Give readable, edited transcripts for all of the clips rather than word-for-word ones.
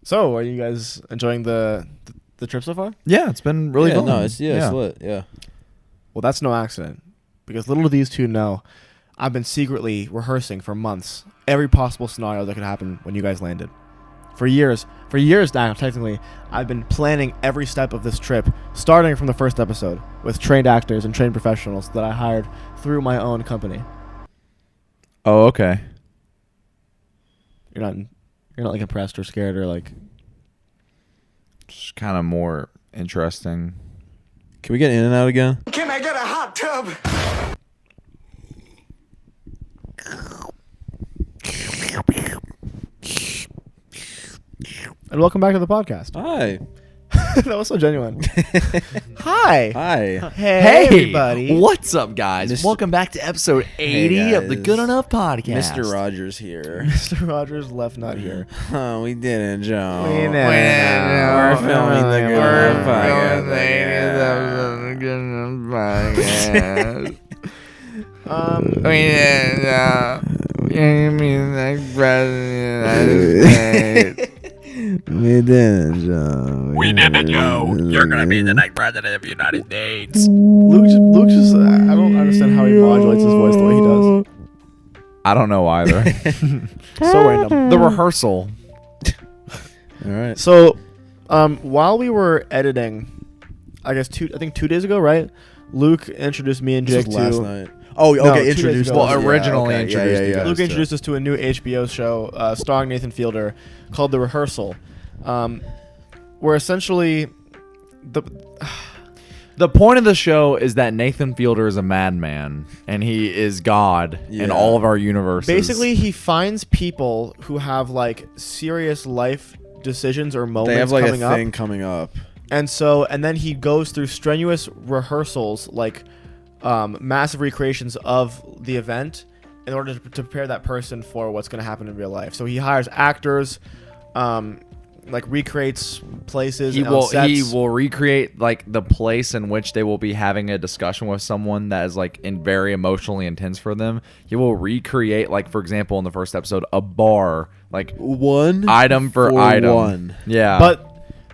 So, are you guys enjoying the trip so far? Yeah, it's been really fun. No, it's lit. Yeah. Well, that's no accident, because little do these two know, I've been secretly rehearsing for months every possible scenario that could happen when you guys landed. For years now, technically, I've been planning every step of this trip, starting from the first episode, with trained actors and trained professionals that I hired through my own company. Oh, okay. You're not like impressed or scared or like. Just kind of more interesting. Can we get in and out again? Can I get a hot tub? And welcome back to the podcast. Hi. That was so genuine. Hi. Hi. Hey, everybody. What's up, guys? Welcome back to episode 80 of the guys. Good Enough Podcast. Mr. Rogers here. Mr. Rogers left not here. Oh, we didn't, Joe. We didn't. We're filming the Good Enough Podcast. We didn't, Joe. We did it, Joe. You're going to be the next president of the United States. Luke just, I don't understand how he modulates his voice the way he does. I don't know either. So random. The rehearsal. All right. So, while we were editing, I guess 2 days ago, right? Luke introduced me and This Jake was last to. night. Oh, No, 2 okay. days Introduced. ago. Well, originally introduced you guys. Luke to. introduced us to a new HBO show starring Nathan Fielder called The Rehearsal, where essentially The point of the show is that Nathan Fielder is a madman, and he is God in Yeah. all of our universes. basically he finds people who have like serious life decisions or moments They have like coming a up. thing coming up. And then he goes through strenuous rehearsals, like massive recreations of the event, in order to prepare that person for what's going to happen in real life. So he hires actors, like recreates places. he on will sets. recreate like the place in which they will be having a discussion with someone that is like very emotionally intense for them. He will recreate, like, for example, in the first episode, a bar, like One item for item. one. Yeah. But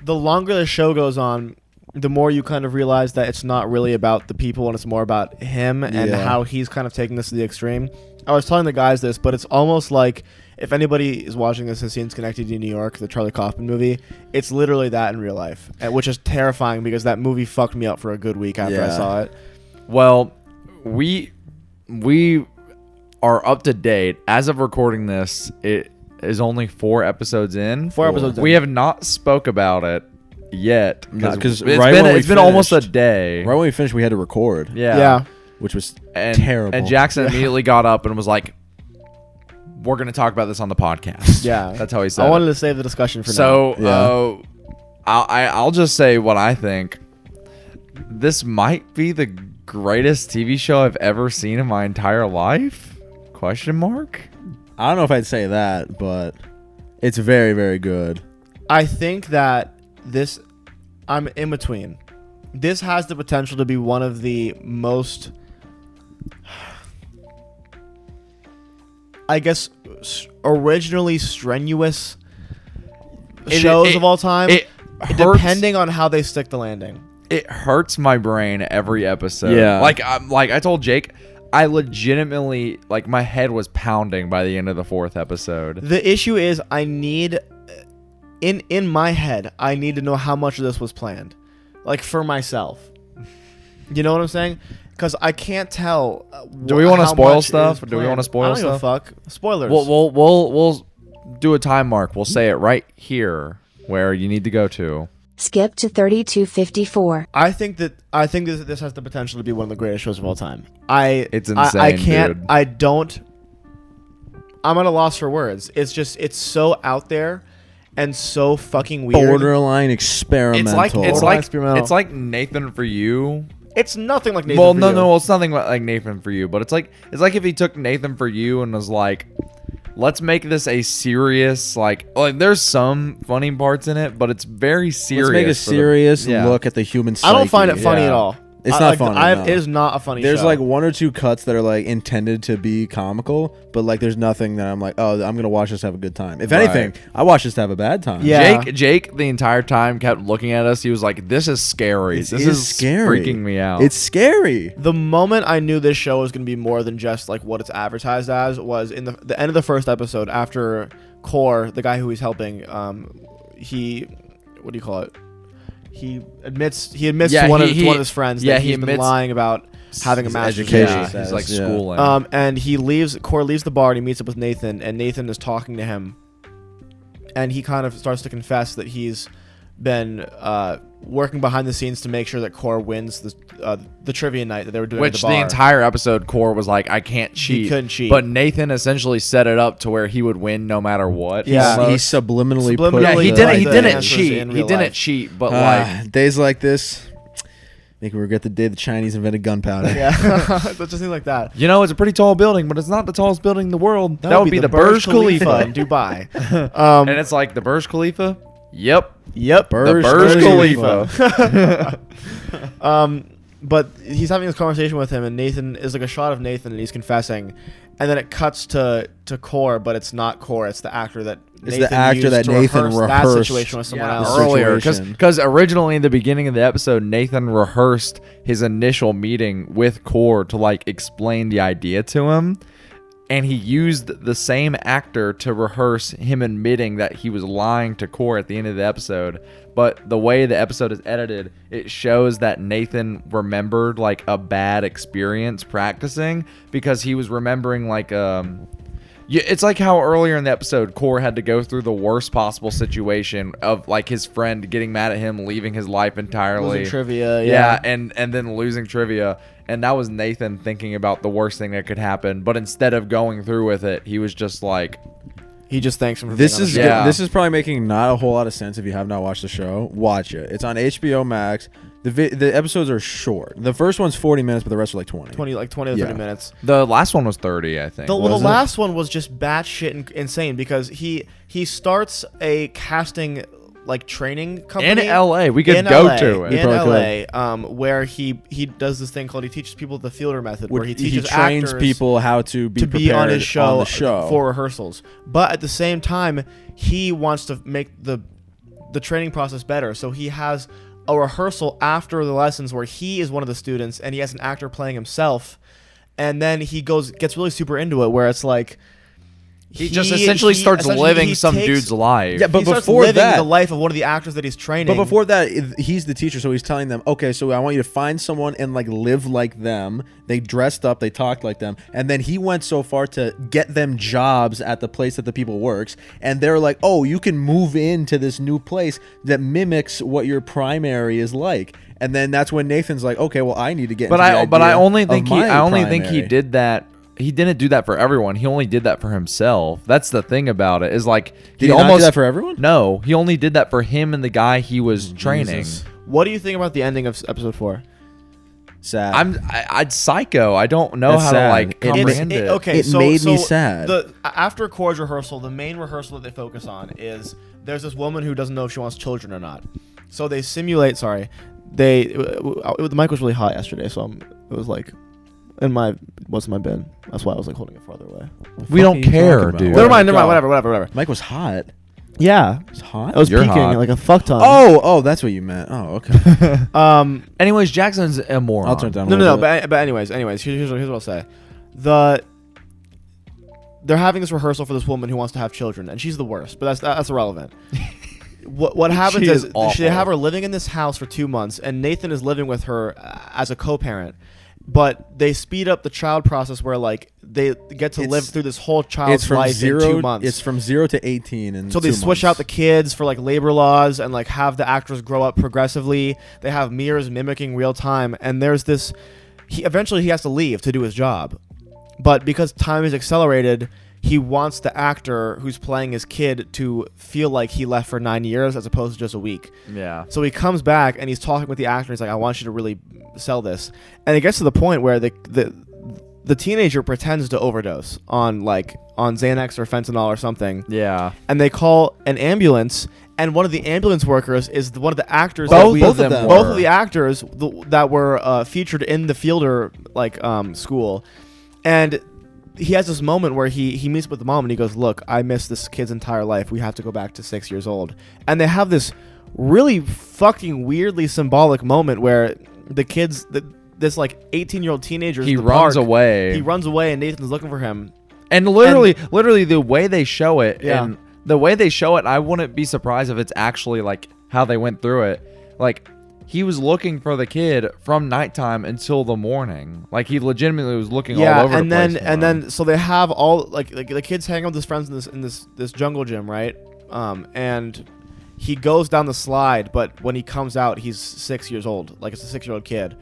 the longer the show goes on, the more you kind of realize that it's not really about the people and it's more about him and Yeah. how he's kind of taking this to the extreme. I was telling the guys this, but it's almost like if anybody is watching this and seen Connected to New York, the Charlie Kaufman movie, it's literally that in real life, which is terrifying because that movie fucked me up for a good week after I Yeah. saw it. Well, we are up to date. As of recording this, it is only 4 episodes in. 4 episodes in. We have not spoke about it yet. No, 'cause it's right been, when we it's been almost a finished- day. Right when we finished, we had to record. Yeah. Which was And, terrible. And Jackson immediately got up and was like, we're going to talk about this on the podcast. Yeah. That's how he said I it. wanted to save the discussion for now. So, I'll just say what I think. This might be the greatest TV show I've ever seen in my entire life? Question mark? I don't know if I'd say that, but it's very, very good. I think that this, I'm in between. This has the potential to be one of the most, I guess, originally strenuous shows of all time, It hurts, depending on how they stick the landing. it hurts my brain every episode. Yeah. Like I told Jake, I legitimately, like, my head was pounding by the end of the 4th episode. The issue is I need, in my head, I need to know how much of this was planned. Like, for myself. You know what I'm saying? Because I can't tell. Do we want to how spoil much stuff? is Do we want to planned. spoil I don't give a stuff? fuck. Spoilers. We'll do a time mark. We'll say it right here where you need to go to. Skip to 3254. I think this has the potential to be one of the greatest shows of all time. It's insane, I can't. dude. I don't. I'm at a loss for words. It's just, it's so out there and so fucking weird. Borderline experimental. Experimental. It's like Nathan For You. It's nothing like Nathan Well, For no, You. no, it's nothing like Nathan For You, but it's like if he took Nathan For You and was like, let's make this a serious, like there's some funny parts in it, but it's very serious. Let's make a for the- serious yeah. look at the human psyche. I don't find it funny Yeah. at all. It's not funny. No. It is not a funny There's show. like one or two cuts that are like intended to be comical, but like there's nothing that I'm like, oh, I'm gonna watch this to have a good time. If anything, I watch this to have a bad time. Yeah. Jake the entire time kept looking at us. He was like, "This is scary. This This is scary. freaking me out." It's scary. The moment I knew this show was going to be more than just like what it's advertised as was in the end of the first episode after Core, the guy who he's helping, he, what do you call it? He admits to one of his friends that he's been lying about having a master's education. degree. He's like Yeah. schooling. And Core leaves the bar and he meets up with Nathan, and Nathan is talking to him, and he kind of starts to confess that he's been working behind the scenes to make sure that Core wins the trivia night that they were doing Which at the bar. the entire episode, Core was like, "I can't cheat." He couldn't cheat. But Nathan essentially set it up to where he would win no matter what. Yeah. He subliminally put. Yeah, he Like didn't. He the didn't answers cheat. in He real didn't life. cheat. But like, Days like this make me regret the day the Chinese invented gunpowder. Yeah, that's just things like that. you know, it's a pretty tall building, but it's not the tallest building in the world. That would be the Burj Khalifa. in Dubai. And it's like the Burj Khalifa. Yep. Yep. The Burj Khalifa. But he's having this conversation with him, and Nathan is like a shot of Nathan, and he's confessing, and then it cuts to Core, but it's not Core. It's the actor that It's Nathan the actor used that to Nathan rehearse that rehearsed. situation with someone Yeah, else. earlier Situation. because originally in the beginning of the episode, Nathan rehearsed his initial meeting with Core to like explain the idea to him, and he used the same actor to rehearse him admitting that he was lying to Core at the end of the episode. But the way the episode is edited, it shows that Nathan remembered like a bad experience practicing, because he was remembering like it's like how earlier in the episode, Core had to go through the worst possible situation of like his friend getting mad at him, leaving his life entirely. Losing trivia, Yeah, and then losing trivia. And that was Nathan thinking about the worst thing that could happen. But instead of going through with it, he was just like, He just thanks him for This being on is the show. Yeah. this is probably making not a whole lot of sense if you have not watched the show. Watch it. It's on HBO Max. The episodes are short. The first one's 40 minutes, but the rest are like 20. 20 to 30 Yeah. minutes. the last one was 30, I think. The Was it? last one was just batshit insane because he starts a casting like training company In LA. We could in go LA, to it. We in probably LA, where he does this thing called he teaches people the fielder method, where he He teaches trains actors people how to be to be on his prepared show, the show. for rehearsals. But at the same time, he wants to make the training process better. So he has a rehearsal after the lessons where he is one of the students and he has an actor playing himself, and then he gets really super into it, where it's like he just essentially starts living he some takes- dude's life. Yeah, but he starts before living that- the life of one of the actors that he's training. But before that, he's the teacher, so he's telling them, okay, so I want you to find someone and like live like them. They dressed up, they talked like them, and then he went so far to get them jobs at the place that the people works, and they're like, oh, you can move into this new place that mimics what your primary is like. And then that's when Nathan's like, okay, well, I need to get. But into the I idea only of think my he primary. did that. He didn't do that for everyone. He only did that for himself. That's the thing about it. Is like Did he not do that for everyone? No, he only did that for him and the guy he was training. Jesus. what do you think about the ending of episode 4? Sad. I'd psycho. I don't know That's how sad. to like It- comprehend it. Okay, It so made me so sad. After Core's rehearsal, the main rehearsal that they focus on is there's this woman who doesn't know if she wants children or not. So they simulate. Sorry, the mic was really hot yesterday, so it was like in my bed. That's why I was like holding it farther away. We don't care, dude. Never mind. Whatever. Mike was hot. Yeah, It's hot. I was You're peeking hot. like a fuck ton. Oh, that's what you meant. Oh, okay. Anyways, Jackson's a moron. I'll turn it down. No. But anyways, here's what I'll say. They're having this rehearsal for this woman who wants to have children, and she's the worst. But that's irrelevant. What happens She is is awful. they have her living in this house for 2 months, and Nathan is living with her as a co-parent. But they speed up the child process where like they get to live through this whole child's life in 2 months. It's from 0 to 18, and So they switch out the kids for like labor laws and like have the actors grow up progressively. They have mirrors mimicking real time, and there's this. Eventually he has to leave to do his job, but because time is accelerated, he wants the actor who's playing his kid to feel like he left for 9 years as opposed to just a week. Yeah. So he comes back and he's talking with the actor. He's like, "I want you to really sell this," and it gets to the point where the teenager pretends to overdose on Xanax or fentanyl or something. Yeah. And they call an ambulance, and one of the ambulance workers is one of the actors. Both that of them were. Both of the actors that were featured in the Fielder school, and he has this moment where he meets with the mom and he goes, "Look, I missed this kid's entire life. We have to go back to 6 years old." And they have this really fucking weirdly symbolic moment where the kids, this like 18-year-old teenager, He runs away. He runs away, and Nathan's looking for him. And literally the way they show it, Yeah. and the way they show it, I wouldn't be surprised if it's actually like how they went through it. Like, he was looking for the kid from nighttime until the morning. Like, he legitimately was looking all over and the place. then then so they have all like the kids hanging out with his friends in this jungle gym, right? And he goes down the slide, but when he comes out, he's 6 years old. Like, it's a 6-year-old kid.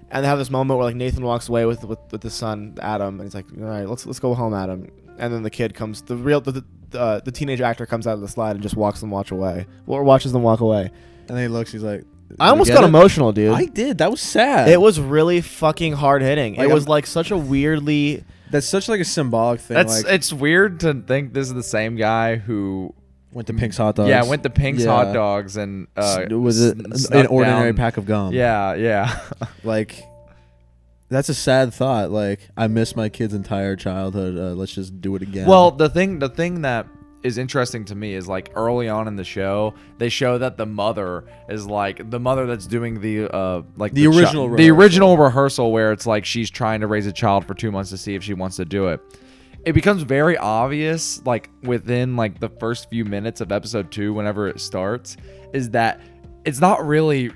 And they have this moment where like Nathan walks away with his son Adam, and he's like, "All right, let's go home, Adam." And then the kid comes, the teenage actor comes out of the slide and just watches them walk away. And then he looks. He's like, I almost got emotional, dude. I did. That was sad. It was really fucking hard hitting. Like, It was like such a weirdly. That's such like a symbolic thing. That's like, it's weird to think this is the same guy who went to Pink's Hot Dogs. Yeah, went to Pink's Yeah. Hot Dogs and was it snuck an ordinary down- pack of gum? Yeah. Like, that's a sad thought. Like, I miss my kid's entire childhood. Let's just do it again. Well, the thing that is interesting to me is like early on in the show, they show that the mother is like the mother that's doing the original rehearsal where it's like she's trying to raise a child for 2 months to see if she wants to do it. It becomes very obvious, like within like the first few minutes of episode 2, whenever it starts, is that it's not really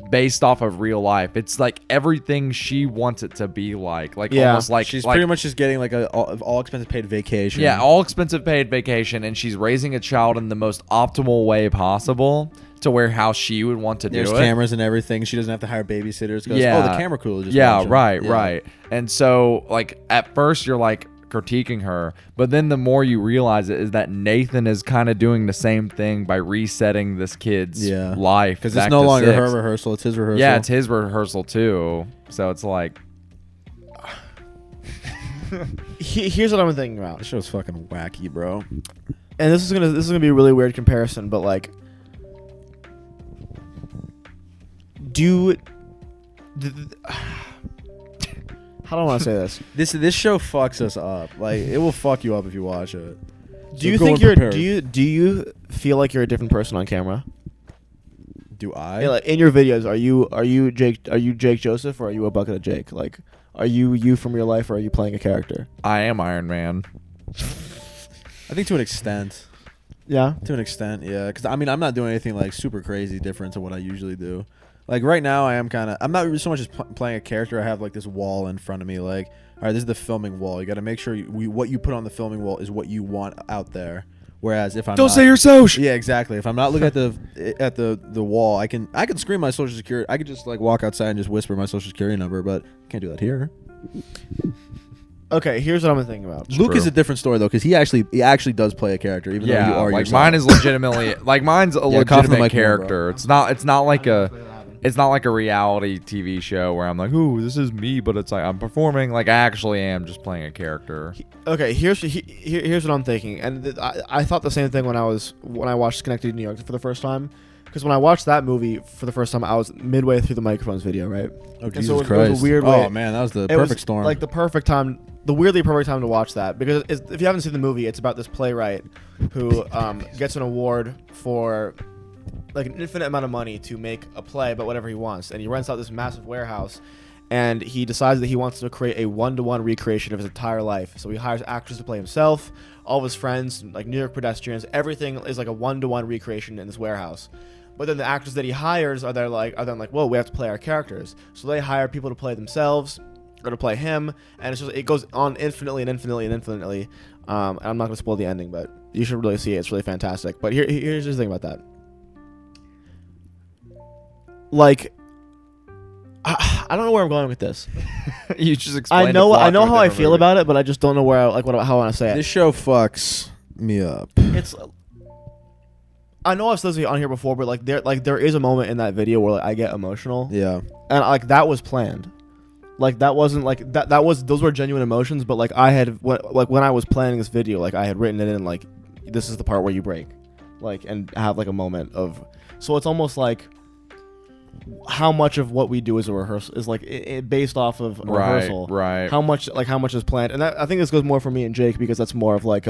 based off of real life. It's like everything she wants it to be like almost like she's like, pretty much just getting like a all expenses paid vacation. yeah, all expensive paid vacation, and she's raising a child in the most optimal way possible to where how she would want to There's do it. cameras and everything. She doesn't have to hire babysitters. Goes, Yeah. oh, the camera crew will just Yeah, watch 'em." right, Yeah. right. And so like at first you're like critiquing her, but then the more you realize it is that Nathan is kind of doing the same thing by resetting this kid's life, because it's back no to longer 6. her rehearsal; it's his rehearsal. Yeah, it's his rehearsal too. So it's like, Here's what I'm thinking about. This show's fucking wacky, bro. And this is gonna be a really weird comparison, but like, how do I want to say this? This show fucks us up. Like, it will fuck you up if you watch it. Do you think do you feel like you're a different person on camera? Do I? Yeah, like in your videos, are you Jake Joseph, or are you a bucket of Jake? Like, are you from real life, or are you playing a character? I am Iron Man. I think to an extent. Yeah. To an extent, yeah. Because I mean, I'm not doing anything like super crazy different to what I usually do. Like right now, I'm not really so much as playing a character. I have like this wall in front of me. Like, all right, this is the filming wall. You got to make sure what you put on the filming wall is what you want out there. Whereas if I'm Don't not, say your social. Yeah, exactly. If I'm not looking at the wall, I can scream my social security. I could just like walk outside and just whisper my social security number, but I can't do that here. Okay, here's what I'm thinking about. Luke is a different story though, because he actually does play a character, even though you Yeah, are like yourself. mine is legitimately mine's a cough in the legitimate mic more, character. It's not like a reality TV show where I'm like, ooh, this is me, but it's like I'm performing. Like I actually am just playing a character. Okay, here's what I'm thinking, and I thought the same thing when I watched Schenectady, New York for the first time, because when I watched that movie for the first time, I was midway through the microphones video, right? Oh, And Jesus so it was Christ! a weird way. Oh man, that was the It perfect was storm. like the perfect time, the weirdly perfect time to watch that, because if you haven't seen the movie, it's about this playwright who gets an award for like an infinite amount of money to make a play about whatever he wants, and he rents out this massive warehouse, and he decides that he wants to create a one-to-one recreation of his entire life. So he hires actors to play himself, all of his friends, like New York pedestrians. Everything is like a one-to-one recreation in this warehouse. But then the actors that he hires are then like, whoa, we have to play our characters. So they hire people to play themselves or to play him, and it goes on infinitely and infinitely and infinitely. And I'm not going to spoil the ending, but you should really see it. It's really fantastic. But here's the thing about that. Like, I don't know where I'm going with this. You just explained. I know how I feel about it, but I just don't know where how I want to say it. This show fucks me up. It's. I know I've said this on here before, but there is a moment in that video where like I get emotional. Yeah. And like that was planned. Like that wasn't like those were genuine emotions, but like I had when I was planning this video, like I had written it in like, this is the part where you break. like, and have like a moment of. So it's almost like how much of what we do as a rehearsal is like based off of a rehearsal. Right. How much is planned, and I think this goes more for me and Jake because that's more of like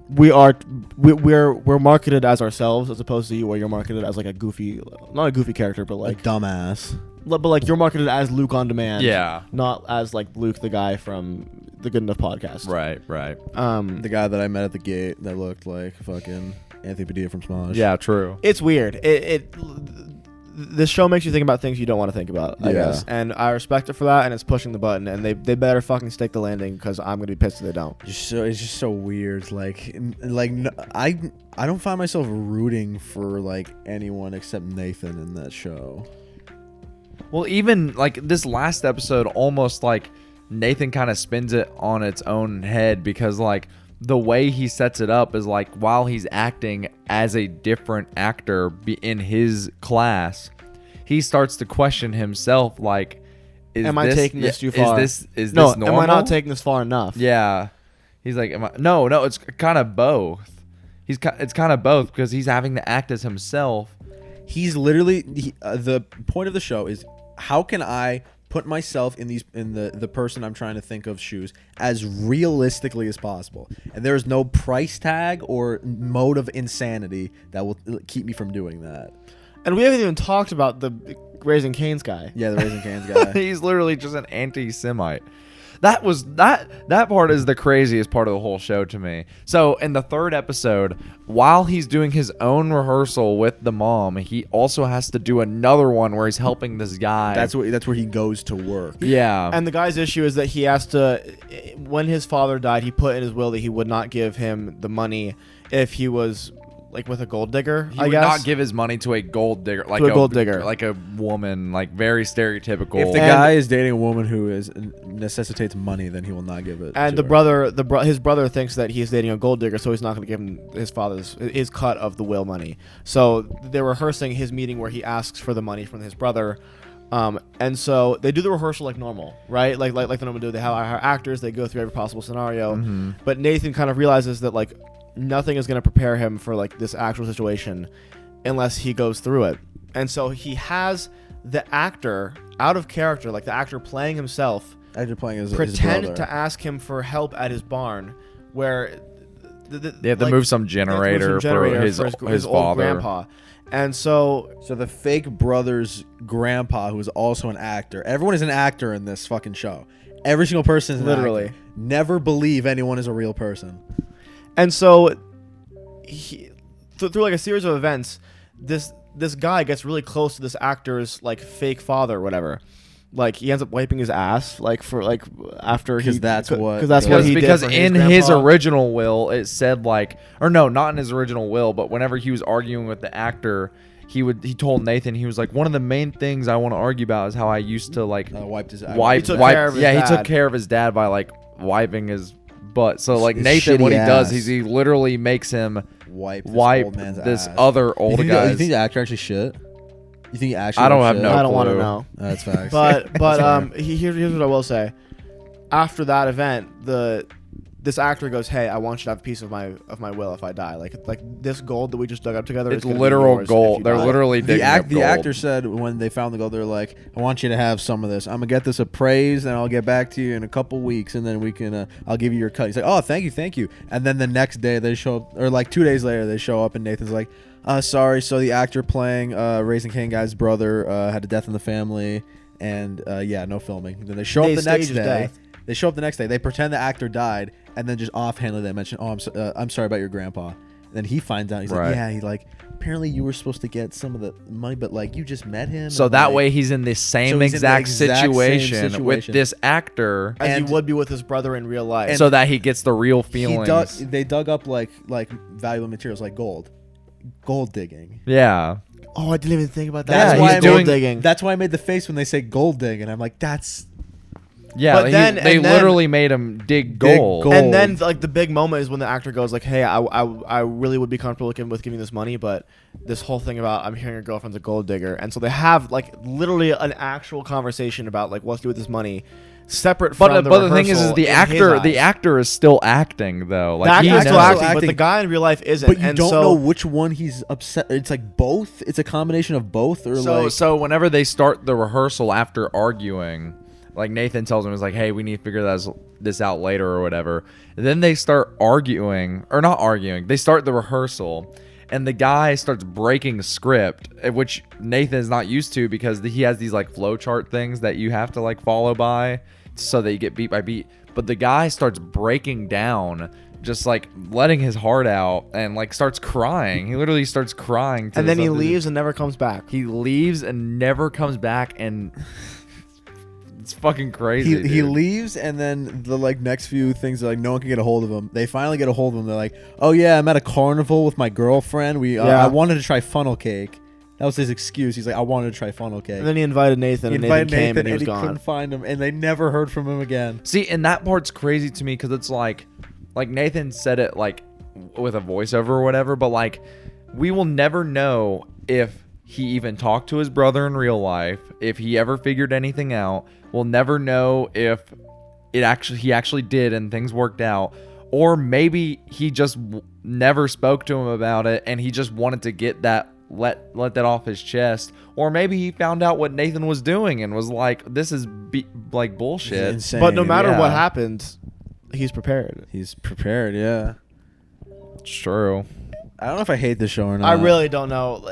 we're marketed as ourselves as opposed to you, where you're marketed as like a goofy, not a goofy character, but like a dumbass. But like you're marketed as Luke on Demand, Yeah. not as like Luke, the guy from the Good Enough podcast. Right. The guy that I met at the gate that looked like fucking Anthony Padilla from Smosh. Yeah, true. It's weird. This show makes you think about things you don't want to think about, I guess. And I respect it for that, and it's pushing the button, and they better fucking stick the landing because I'm going to be pissed if they don't. It's just so weird. I don't find myself rooting for like anyone except Nathan in that show. Well, even like this last episode, almost like Nathan kind of spins it on its own head because like the way he sets it up is like while he's acting as a different actor in his class, he starts to question himself like, am I taking this too far? Is this normal? Am I not taking this far enough? Yeah. He's like, no, it's kind of both. It's kind of both because he's having to act as himself. He's literally the point of the show is how can I put myself in the person I'm trying to think of shoes as realistically as possible, and there is no price tag or mode of insanity that will keep me from doing that. And we haven't even talked about the Raising Cane's guy. Yeah, the Raising Cane's guy. He's literally just an anti-Semite. That part is the craziest part of the whole show to me. So in the third episode, while he's doing his own rehearsal with the mom, he also has to do another one where he's helping this guy. That's where he goes to work. Yeah. And the guy's issue is that he has to, when his father died, he put in his will that he would not give him the money if he was like with a gold digger. He would not give his money to a gold digger, like like a woman, like very stereotypical. If the guy is dating a woman who necessitates money, then he will not give it. And to his brother thinks that he's dating a gold digger, so he's not going to give him his cut of the will money. So they're rehearsing his meeting where he asks for the money from his brother. And so they do the rehearsal like normal, right? Like they normally do. They hire actors. They go through every possible scenario. Mm-hmm. But Nathan kind of realizes that like nothing is going to prepare him for like this actual situation unless he goes through it. And so he has the actor out of character, like the actor playing himself, pretend to ask him for help at his barn, where they have to move some generator for his old father. grandpa. And so the fake brother's grandpa, who is also an actor. Everyone is an actor in this fucking show. Every single person is literally. an actor. Never believe anyone is a real person. And so through like a series of events, this guy gets really close to this actor's like fake father or whatever. Like he ends up wiping his ass after because that's what he did. Because in his grandpa. original will it said like, or no, not in his original will, but whenever he was arguing with the actor, he told Nathan, he was like, one of the main things I want to argue about is how I used to like wiped his He took care of his dad by like wiping his butt. So like His Nathan, what he shitty does ass. is he literally makes him wipe old man's this ass. Other older guy. You think the actor actually shit? You think he actually? I don't have shit? no. I don't want to clue. know. That's facts. But here's what I will say. After that event, this actor goes, "Hey, I want you to have a piece of my will if I die. Like this gold that we just dug up together. It's literal gold. They're literally digging up the gold. actor said when they found the gold, they're like, "I want you to have some of this. I'm gonna get this appraised, and I'll get back to you in a couple weeks, and then we can. I'll give you your cut." He's like, "Oh, thank you." And then the next day they show up, or like 2 days later they show up, and Nathan's like, "Sorry, so the actor playing Raising Cane guy's brother had a death in the family, and no filming." Then they show up the next day. Death. They show up the next day. They pretend the actor died, and then just offhandedly they mention, "Oh, I'm sorry about your grandpa." And then he finds out. He's like, "Yeah, apparently you were supposed to get some of the money, but like you just met him." So that way he's in the same exact situation with this actor, as he would be with his brother in real life, so that he gets the real feelings. They dug up like valuable materials like gold digging. Yeah. Oh, I didn't even think about that. That's why gold digging. That's why I made the face when they say gold dig, and I'm like, that's Yeah, But then- they and then- literally made him dig gold. gold. And then like the big moment is when the actor goes like, "Hey, I really would be comfortable with giving this money, but this whole thing about I'm hearing your girlfriend's a gold digger," and so they have like literally an actual conversation about like what to do with this money, separate from But the thing is rehearsal the in actor his the eyes. actor is still acting though. The Like actor he is still knows. acting, but acting. the guy in real life isn't. But you and don't so, know which one he's upset. It's like both. It's a combination of both, or So like. so whenever they start the rehearsal after arguing, like Nathan tells him, is like, hey, we need to figure this out later or whatever. And then they start arguing, or not arguing. They start the rehearsal, and the guy starts breaking script, which Nathan is not used to because he has these like flowchart things that you have to like follow by, so that you get beat by beat. But the guy starts breaking down, just like letting his heart out, and like starts crying. He literally starts crying. and then he leaves and never comes back. He leaves and never comes back, and it's fucking crazy. He dude. leaves, and then the like next few things are like no one can get a hold of him. They finally get a hold of him. They're like, "Oh yeah, I'm at a carnival with my girlfriend. Yeah. I wanted to try funnel cake." That was his excuse. He's like, "I wanted to try funnel cake." And then he invited Nathan, he and invited Nathan came and he and was he gone. couldn't find him, and they never heard from him again. See, and that part's crazy to me because it's like Nathan said it like with a voiceover or whatever, but like we will never know if he even talked to his brother in real life, if he ever figured anything out. We'll never know if he actually did and things worked out, or maybe he just never spoke to him about it and he just wanted to get that let that off his chest, or maybe he found out what Nathan was doing and was like, this is like bullshit. Insane. But no matter Yeah. what happens, he's prepared. He's prepared. Yeah. It's true. I don't know if I hate the show or not. I really don't know.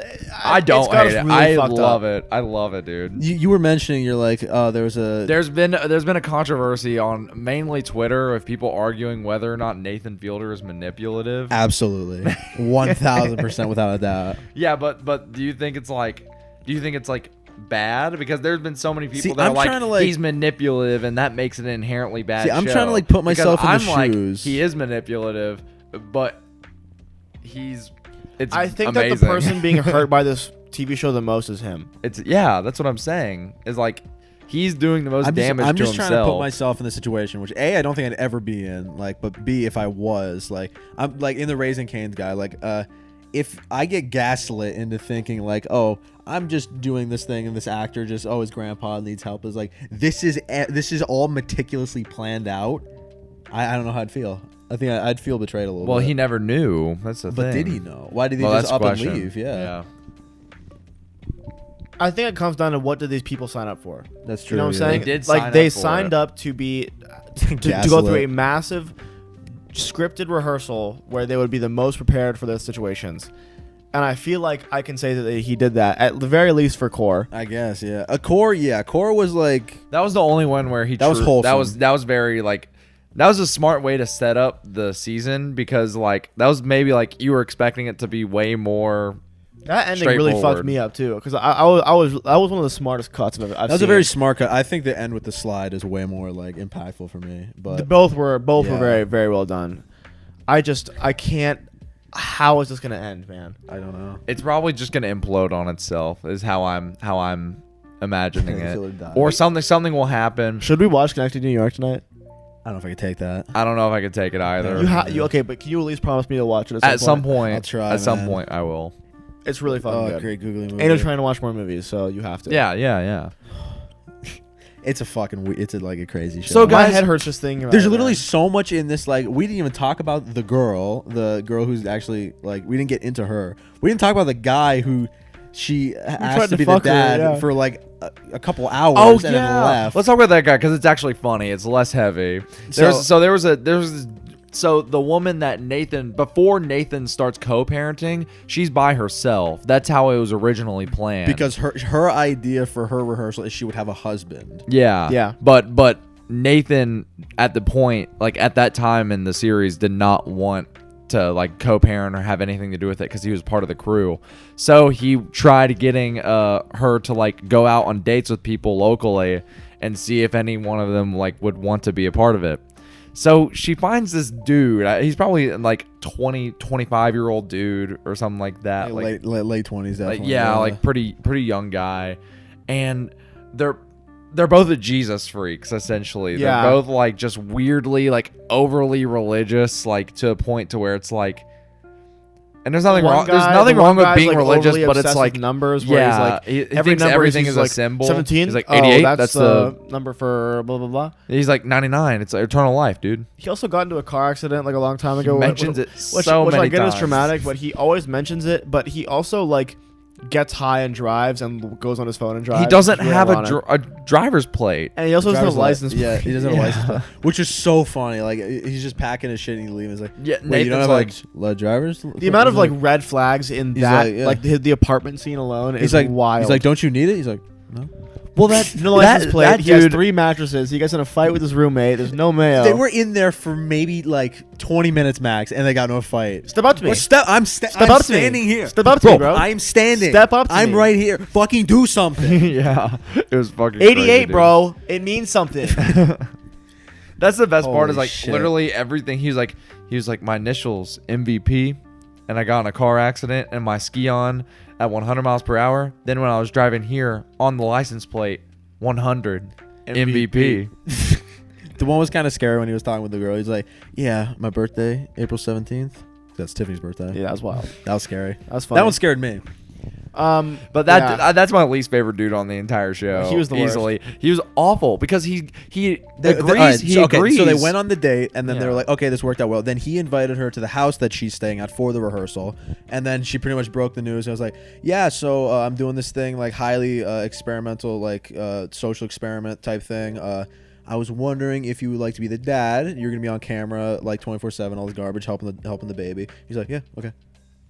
I don't It's got hate us it. really I fucked love up. it. I love it, dude. You were mentioning you're like, there was a. There's been a controversy on mainly Twitter of people arguing whether or not Nathan Fielder is manipulative. Absolutely, 1,000% without a doubt. Yeah, but do you think it's like bad? Because there's been so many people See, that I'm are trying to, like like- he's manipulative and that makes it an inherently bad. See, I'm show. trying to, like, put myself Because in the I'm shoes. Like, he is manipulative, but it's I think amazing. that the person being hurt by this TV show the most is him. That's what I'm saying. Is like he's doing the most damage I'm to just himself. trying to put myself in the situation, which A, I don't think I'd ever be in. Like, but B, if I was, like, I'm like in the Raising Cane's guy. Like, if I get gaslit into thinking like, oh, I'm just doing this thing and this actor just, oh, his grandpa needs help, is like, this is all meticulously planned out. I don't know how I'd feel. I think I'd feel betrayed a little bit. Well, he never knew. That's the thing. But did he know? Why did he Well, just that's up the question. and leave? Yeah. I think it comes down to what did these people sign up for. That's true. You know what I'm yeah. saying? They did like sign they up for signed it. up to be to go through a massive scripted rehearsal where they would be the most prepared for those situations. And I feel like I can say that he did that at the very least for Core. I guess, yeah. Core was like, That was the only one where he. That was wholesome. That was very like. That was a smart way to set up the season because like that was maybe like you were expecting it to be way more. That ending really fucked Straightforward. me up too, because I was one of the smartest cuts I've that was a seen. very smart cut. I think the end with the slide is way more like impactful for me. But Both were Yeah. very very well done. I can't. How is this gonna end, man? I don't know. It's probably just gonna implode on itself. Is how I'm imagining Until it it. dies. Or something will happen. Should we watch Connecting New York tonight? I don't know if I could take that. I don't know if I could take it either. You okay? But can you at least promise me to watch it At some point, I'll try, at some man. point, I will. It's really fucking Oh, good. great googly movie. And I'm trying to watch more movies, so you have to. Yeah. It's a fucking. It's like a crazy show. So Guys, my head hurts just thinking about there's it, literally man. so much in this. Like, we didn't even talk about the girl who's actually like. We didn't get into her. We didn't talk about the guy who she tried asked to to be the fuck her, dad yeah. for like a couple hours. Oh and then yeah. left. Let's talk about that guy because it's actually funny. It's less heavy. So the woman that before Nathan starts co-parenting, she's by herself. That's how it was originally planned. because her idea for her rehearsal is she would have a husband. yeah. Yeah. But Nathan at that time in the series did not want to like co-parent or have anything to do with it because he was part of the crew. So he tried getting her to like go out on dates with people locally and see if any one of them like would want to be a part of it. So she finds this dude. He's probably like 25-year-old dude or something like that. Late 20s, definitely. like pretty young guy, and they're both Jesus freaks, essentially. Yeah. They're both like just weirdly, like overly religious, like to a point to where it's like, and there's nothing wrong. There's nothing wrong with being religious, but it's like numbers. Where he's like, he every thinks number everything he's is a like symbol. 17. He's like 88. That's the number for blah blah blah. He's like 99. It's eternal life, dude. He also got into a car accident like a long time ago. He mentions it which so many I get is times. traumatic, but he always mentions it. But he also like gets high and drives and goes on his phone and drives. He doesn't It's really have ironic. a driver's plate. And he also doesn't have a license plate. Yeah, he doesn't have a license plate, which is so funny. Like he's just packing his shit and he leaves. He's like, Yeah, wait, you don't Nathan's have like, like drivers? The amount of like red flags in He's that, like, yeah. like the apartment scene alone, he's is like wild. He's like, don't you need it? He's like, no. well, that no license plate. that He has dude, 3 mattresses. He gets in a fight with his roommate. There's no mail. They were in there for maybe like 20 minutes max, and they got no fight. Step up to me. Well, I'm Step up to me. standing here. Step up to me, bro. I'm standing. Step up to I'm me. right here. Fucking do something. yeah, it was fucking 88, crazy, dude. bro. It means something. Oh, That's the best part. Is Holy like shit. literally everything. He was like my initials MVP, and I got in a car accident and my ski on at 100 miles per hour. Then when I was driving here on the license plate, 100 MVP. The one was kind of scary when he was talking with the girl. He's like, yeah, my birthday, April 17th. That's Tiffany's birthday. Yeah, that was wild. That was scary. That was funny. That one scared me. But that's my least favorite dude on the entire show. He was the worst. easily. He was awful because he agrees. All right, he so, agrees. So they went on the date, and then they Yeah. were like, okay, this worked out well. Then he invited her to the house that she's staying at for the rehearsal, and then she pretty much broke the news. I was like, yeah, so I'm doing this thing, like highly experimental, like social experiment type thing. I was wondering if you would like to be the dad. You're gonna be on camera like 24/7, all this garbage, helping the baby. He's like, yeah, okay.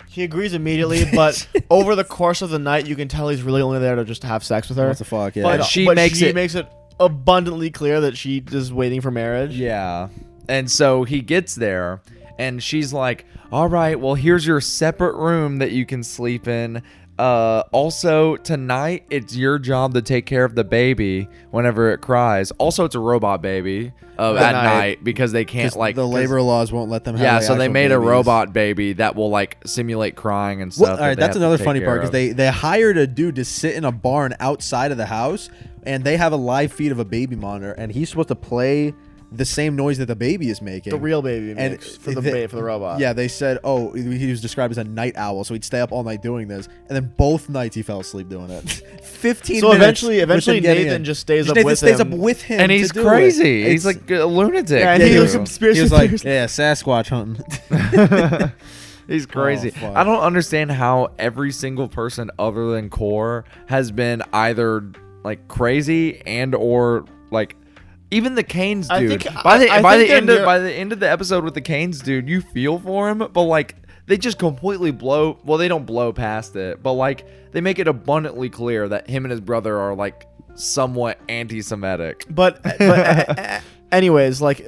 He agrees immediately, but over the course of the night, you can tell he's really only there to just have sex with her. What the fuck? Yeah. But she makes it abundantly clear that she is waiting for marriage. Yeah. And so he gets there and she's like, all right, well, here's your separate room that you can sleep in. Also, tonight, it's your job to take care of the baby whenever it cries. Also, it's a robot baby at night because they can't, like... the labor laws won't let them have Yeah, like, so they actual made a babies. robot baby that will, like, simulate crying and stuff. Well, all right, they that's have to another take funny care part because of. they hired a dude to sit in a barn outside of the house, and they have a live feed of a baby monitor, and he's supposed to play the same noise that the baby is making. The real baby And makes for the- the robot. Yeah, they said, oh, he was described as a night owl, so he'd stay up all night doing this, and then both nights he fell asleep doing it. 15 So minutes. eventually with him getting Nathan in. just stays up Nathan with stays him. up with him, And to he's do it. crazy. He's It's- like a lunatic. Yeah, and Yeah, he he was was- conspiracy he was like, theorist. yeah, Sasquatch hunting. He's crazy. fuck. I don't understand how every single person other than Core has been either like crazy and or like even the Canes I dude. think- by the I by think the end they're of by the end of the episode with the Canes dude, you feel for him, but like they just completely blow. Well, they don't blow past it, but like they make it abundantly clear that him and his brother are like somewhat anti-Semitic. But anyways, like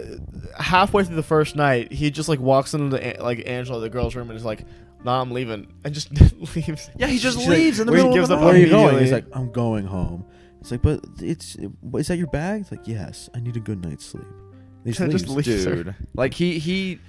halfway through the first night, he just like walks into like Angela, the girl's room, and is like, "Nah, I'm leaving," and just leaves. Yeah, he just She's like, leaves in the where he middle gives of up the Where night. are you going? immediately. He's like, I'm going home. It's like, but is that your bag? It's like, yes, I need a good night's sleep. He Just leaves. leaves her. Dude, like he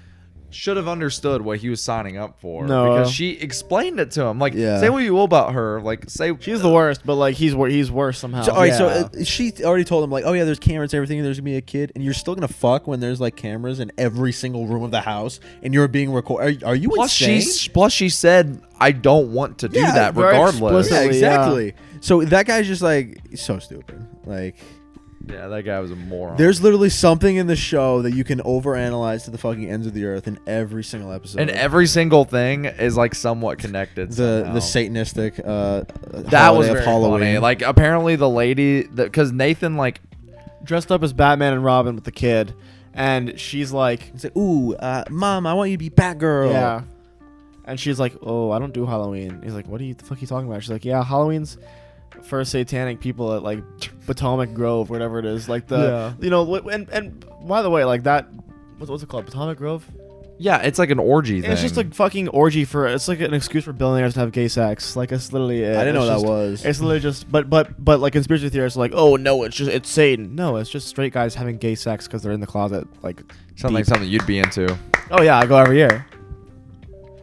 should have understood what he was signing up for. No. Because she explained it to him. Like, Yeah. say what you will about her. Like, say She's the worst, but like he's worse somehow. So, all right, Yeah. so she already told him like, oh yeah, there's cameras, and everything. And there's gonna be a kid, and you're still gonna fuck when there's like cameras in every single room of the house, and you're being recorded. Are you plus insane? she said, I don't want to do Yeah, that very regardless. Yeah, explicitly. exactly. So that guy's just like so stupid. Like, Yeah, that guy was a moron. there's literally something in the show that you can overanalyze to the fucking ends of the earth in every single episode. and every single thing is like somewhat connected. the somehow. Satanistic that was holiday very of Halloween. funny. Like apparently the lady because Nathan like dressed up as Batman and Robin with the kid, and she's like, He's like, ooh, mom, I want you to be Batgirl. yeah, and she's like, oh, I don't do Halloween. He's like, what are you the fuck are you talking about? She's like, yeah, Halloween's for satanic people at like Potomac Grove, whatever it is, like the you know, and by the way, like that, what's it called, Potomac Grove? yeah, it's like an orgy thing. It's just a fucking orgy for. It's like an excuse for billionaires to have gay sex. Like it's literally. I didn't know It's that just- was. It's literally just. But like conspiracy theorists are like, oh no, it's Satan. No, it's just straight guys having gay sex because they're in the closet. Like something deep. you'd be into. Oh yeah, I go every year.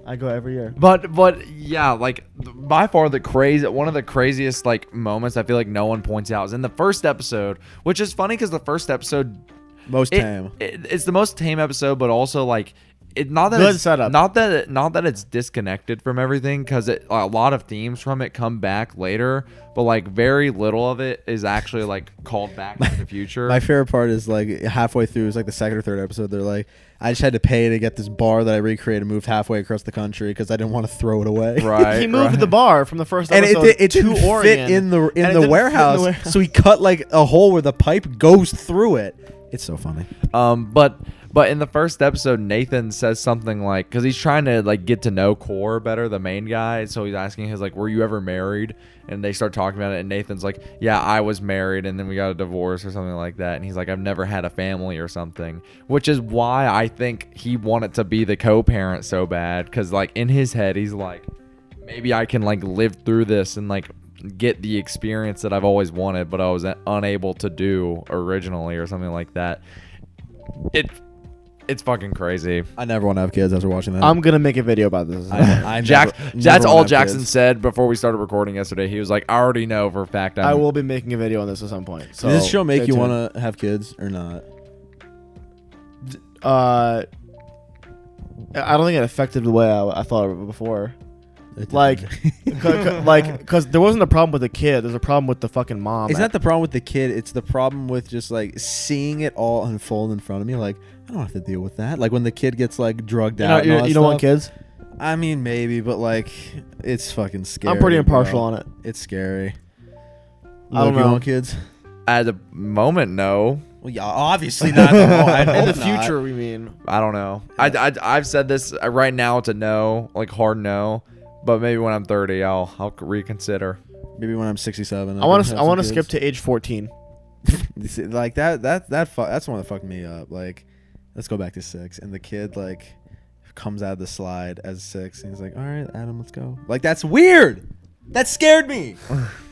I go every year. But yeah, like by far one of the craziest like moments I feel like no one points out is in the first episode, which is funny because the first episode Most tame. it's the most tame episode, but also like not that Good it's setup. not that it's disconnected from everything because a lot of themes from it come back later, but like very little of it is actually like called back to the future. My favorite part is like halfway through, it's like the second or third episode. They're like, I just had to pay to get this bar that I recreated moved halfway across the country because I didn't want to throw it away. Right, He moved right. the bar from the first And episode it to didn't Oregon. fit in the And it didn't fit in the warehouse, warehouse. so he cut like a hole where the pipe goes through it. It's so funny. But in the first episode, Nathan says something like, because he's trying to like get to know Core better, the main guy. So he's asking his like, "Were you ever married?" And they start talking about it, and Nathan's like, "Yeah, I was married, and then we got a divorce or something like that." And he's like, "I've never had a family or something," which is why I think he wanted to be the co-parent so bad, because like in his head, he's like, maybe I can like live through this and like get the experience that I've always wanted, but I was unable to do originally or something like that. It's fucking crazy. I never want to have kids after watching that. I'm gonna make a video about this. I Jack, never that's all wanna have Jackson kids. said before we started recording yesterday. He was like, I already know for a fact I will be making a video on this at some point. So Does this show make stay you tuned. want to have kids or not? I don't think it affected the way I thought of it before. Like, because there wasn't a problem with the kid. There's a problem with the fucking mom. It's not the problem with the kid. It's the problem with just like seeing it all unfold in front of me. Like, I don't have to deal with that. Like when the kid gets like drugged out. and all that You don't want stuff. kids? I mean, maybe, but like, it's fucking scary. I'm pretty impartial bro. on it. It's scary. I don't Luke, you know. want kids? At the moment, no. Well, yeah, obviously not. In In the future, we mean. I don't know. I've said this right now. It's a no, like hard no. But maybe when I'm 30, I'll reconsider. Maybe when I'm 67. I want to skip to age 14. Like that's one that fucked me up. Like, let's go back to 6, and the kid like comes out of the slide as 6, and he's like, "All right, Adam, let's go." Like, that's weird. That scared me.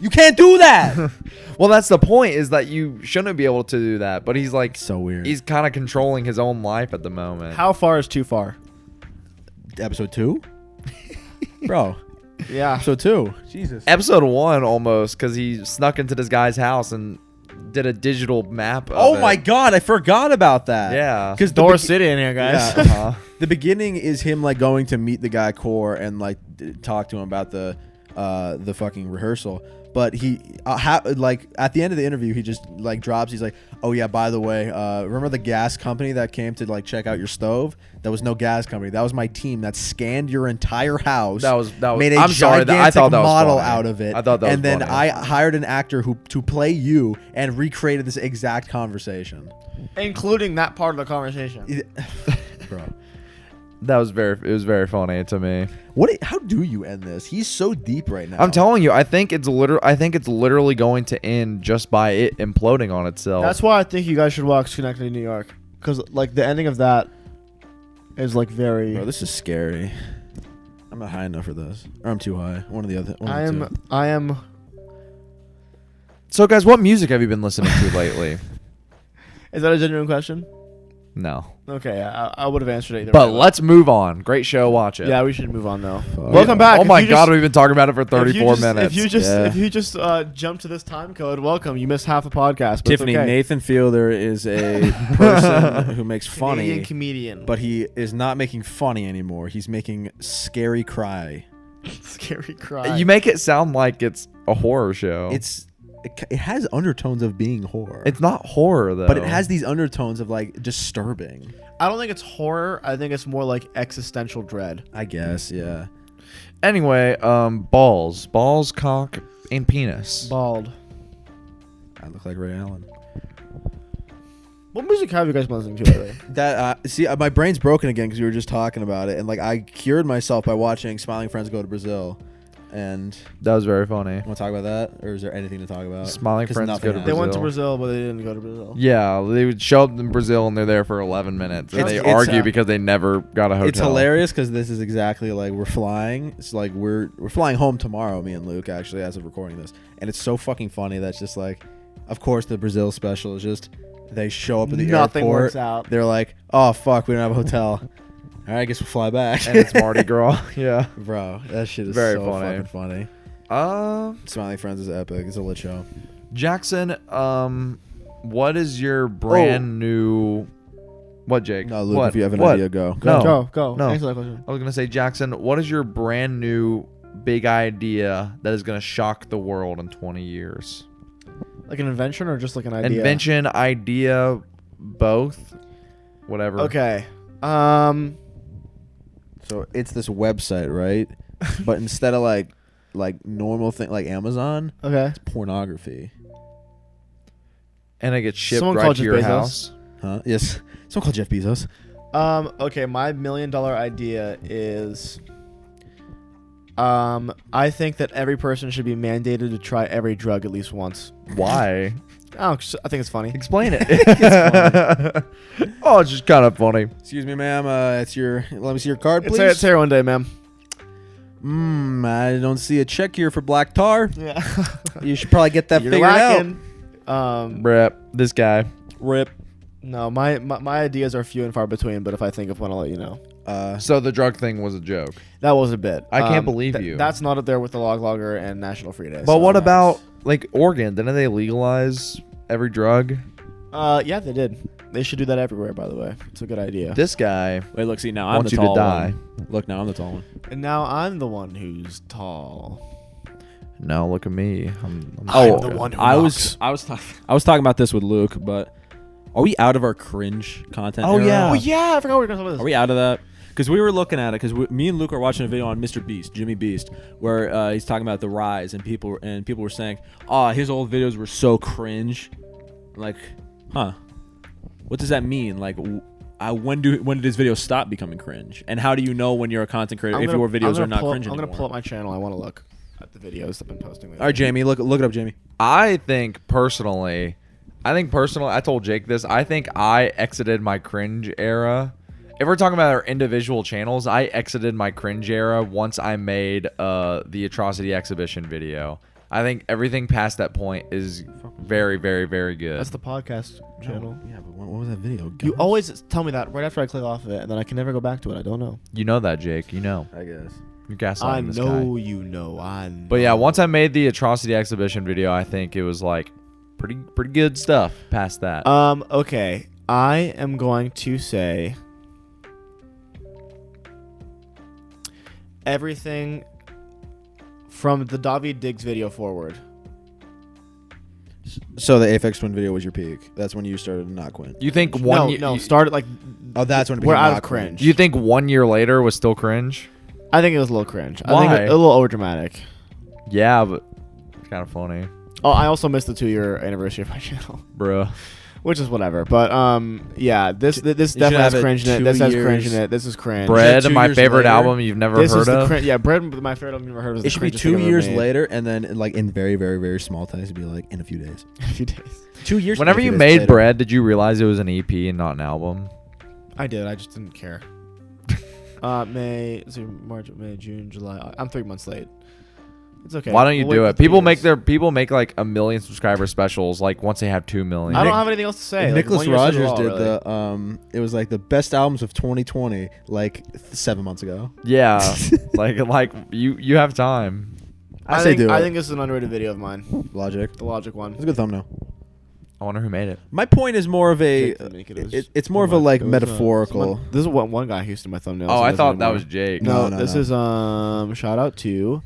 You can't do that. Well, that's the point, is that you shouldn't be able to do that. But he's like, So weird. he's kind of controlling his own life at the moment. How far is too far? Episode 2, bro. Yeah. Episode 2. Jesus. Episode 1 almost, because he snuck into this guy's house and did a digital map of Oh it. my God, I forgot about that. Yeah. Because Door City in here, guys. Yeah. Uh-huh. The beginning is him like going to meet the guy Core and like talk to him about the fucking rehearsal. But he like at the end of the interview, he just like drops. He's like, "Oh yeah, by the way, remember the gas company that came to like check out your stove? That was no gas company. That was my team that scanned your entire house. That was made a I'm sorry, I thought that was model funny. out of it. I thought that was and then funny. I hired an actor to play you and recreated this exact conversation, Including that part of the conversation. bro. It was very funny to me. How do you end this? He's so deep right now. I'm telling you, I think it's literally going to end just by it imploding on itself. That's why I think you guys should watch Connected in New York. Because, like, the ending of that is, like, very... Bro, this is scary. I'm not high enough for this. Or I'm too high. One or the other. I am... So guys, what music have you been listening to lately? Is that a genuine question? No. Okay, I would have answered it either But way. let's move on. Great show, watch it. Yeah, we should move on, though. Fuck. Welcome back. Oh If my you god, just- we've been talking about it for if you 34 just- minutes. If you just jump to this time code, welcome. You missed half a podcast. But Tiffany, it's okay. Nathan Fielder is a person who makes Canadian funny, comedian. but he is not making funny anymore. He's making scary cry. Scary cry. You make it sound like it's a horror show. It has undertones of being horror. It's not horror though. But it has these undertones of like disturbing. I don't think it's horror. I think it's more like existential dread. I guess, yeah. Anyway, balls, cock, and penis. Bald. I look like Ray Allen. What music have you guys been listening to lately? That my brain's broken again because we were just talking about it, and like I cured myself by watching Smiling Friends Go to Brazil. And That was very funny. want to talk about that, or is there anything to talk about? Smiling 'Cause Friends nothing Go to They happened. went to Brazil. Brazil, but they didn't go to Brazil. Yeah, they would show up in Brazil and they're there for 11 minutes. And It's- they argue it's, because they never got a hotel. It's hilarious because this is exactly like we're flying. It's like we're flying home tomorrow, me and Luke, actually, as of recording this. And it's so fucking funny that's just like, of course, the Brazil special is just they show up at the Nothing airport. works out. They're like, oh fuck, we don't have a hotel. All right, I guess we'll fly back. and it's Mardi Gras. Yeah. Bro, that shit is Very so funny. fucking funny. Smiling Friends is epic. It's a lit show. Jackson, what is your brand new? What, Jake? No, Luke, what? if you have an What? idea, go. No. Go. No. Answer that question. I was gonna say, Jackson, what is your brand new big idea that is gonna shock the world in 20 years? Like an invention or just like an idea? Invention, idea, both, whatever. Okay. So it's this website, right? But instead of like normal thing like Amazon, Okay. it's pornography. And it gets shipped Someone right called to Jeff your Bezos. house. Huh? Yes. Someone called Jeff Bezos. Okay, my $1 million idea is I think that every person should be mandated to try every drug at least once. Why? I think it's funny. Explain it. Oh, it's just kind of funny. Excuse me, ma'am. It's your. Let me see your card, It's please. here one day, ma'am. I don't see a check here for black tar. Yeah. You should probably get that You're figured lacking. Rip. This guy. out. Rip. No, my ideas are few and far between, but if I think of one, I'll let you know. So the drug thing was a joke. That was a bit. I can't believe you. That's not up there with the log logger and National Free Day. But so what that's- about like Oregon? Didn't they legalize every drug? Yeah, they did. They should do that everywhere, by the way. It's a good idea. This guy Wait, look. See, now I'm wants the you to tall die. one. Look, now I'm the tall one. And now I'm the one who's tall. No, look at me. I'm the one who I knocks. was talking about this with Luke, but are we out of our cringe content? Oh, era? yeah. Oh yeah, I forgot we were going to talk about this. Are we out of that? Because we were looking at it. Because me and Luke are watching a video on Mr. Beast, Jimmy Beast, where he's talking about the rise, and people were saying, "Oh, his old videos were so cringe." Like, huh? What does that mean? Like, when did his videos stop becoming cringe? And how do you know when you're a content creator if your videos are not cringe I'm anymore? going to pull up my channel. I want to look at the videos I've been posting lately. All right, Jamie, look it up, Jamie. I think personally, I told Jake this. I think I exited my cringe era. If we're talking about our individual channels, I exited my cringe era once I made the Atrocity Exhibition video. I think everything past that point is very, very, very good. That's the podcast channel. Yeah, but what was that video? You always tell me that right after I click off of it, and then I can never go back to it. I don't know. You know that, Jake. You know. I guess. You're gaslighting I this know guy. you know. I know. But yeah, once I made the Atrocity Exhibition video, I think it was like pretty good stuff past that. Okay. I am going to say everything from the David Diggs video forward. So the Aphex Twin video was your peak. That's when you started to not quit. You think one year? No, started like. Oh, that's when it we're became out not of cringe. You think 1 year later was still cringe? I think it was a little cringe. I Why? think a little overdramatic. Yeah, but it's kind of funny, Oh, I also missed the 2-year anniversary of my channel, bruh. which is whatever. But yeah, this should definitely has have it cringe in it. 2 This has cringe in years. it. This is cringe. Bread, 2 my years favorite later, album you've never This heard is the of. cringe. Yeah, bread. My favorite album you've never heard of. It should be the cringest 2 thing I've ever years made. later, and then like in very, very, very small text, it'd be like in a few days. A few days. 2 years. Whenever a few you days made later. Bread, did you realize it was an EP and not an album? I did. I just didn't care. March, May, June, July. I'm 3 months late. It's okay. Why don't you We'll do wait it? for 3 People years. make like 1 million subscriber specials like once they have 2 million. I don't have anything else to say. Like, Nicholas 1 year says it Rogers all, did really. the it was like the best albums of 2020 like 7 months ago. Yeah, like you have time. I say do I it. think this is an underrated video of mine. Logic. The Logic one. It's a good thumbnail. I wonder who made it. My point is more of a Jake didn't make it. It was- it's more of a Hold on. like It was, metaphorical. This is what one guy who used to my thumbnail. Oh, I thought that was Jake. No. This is shout out to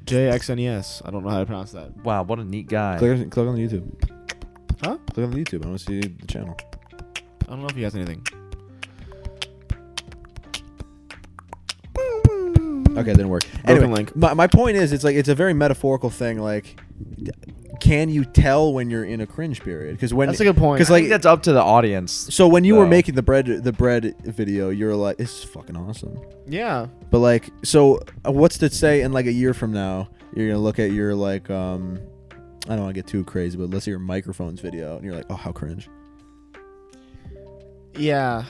JXNES. I don't know how to pronounce that. Wow, what a neat guy. Click on the YouTube. Huh? Click on the YouTube. I want to see the channel. I don't know if he has anything. Okay, it didn't work. Broken Anyway, link. my point is, it's like it's a very metaphorical thing. Like, can you tell when you're in a cringe period? Because when That's a good point. Because I think like that's up to the audience. so when you were though. making the bread video, you're like, this is fucking awesome. Yeah. But like, so what's to say in like a year from now, you're gonna look at your like, I don't want to get too crazy, but let's say your microphones video, and you're like, oh, how cringe. Yeah.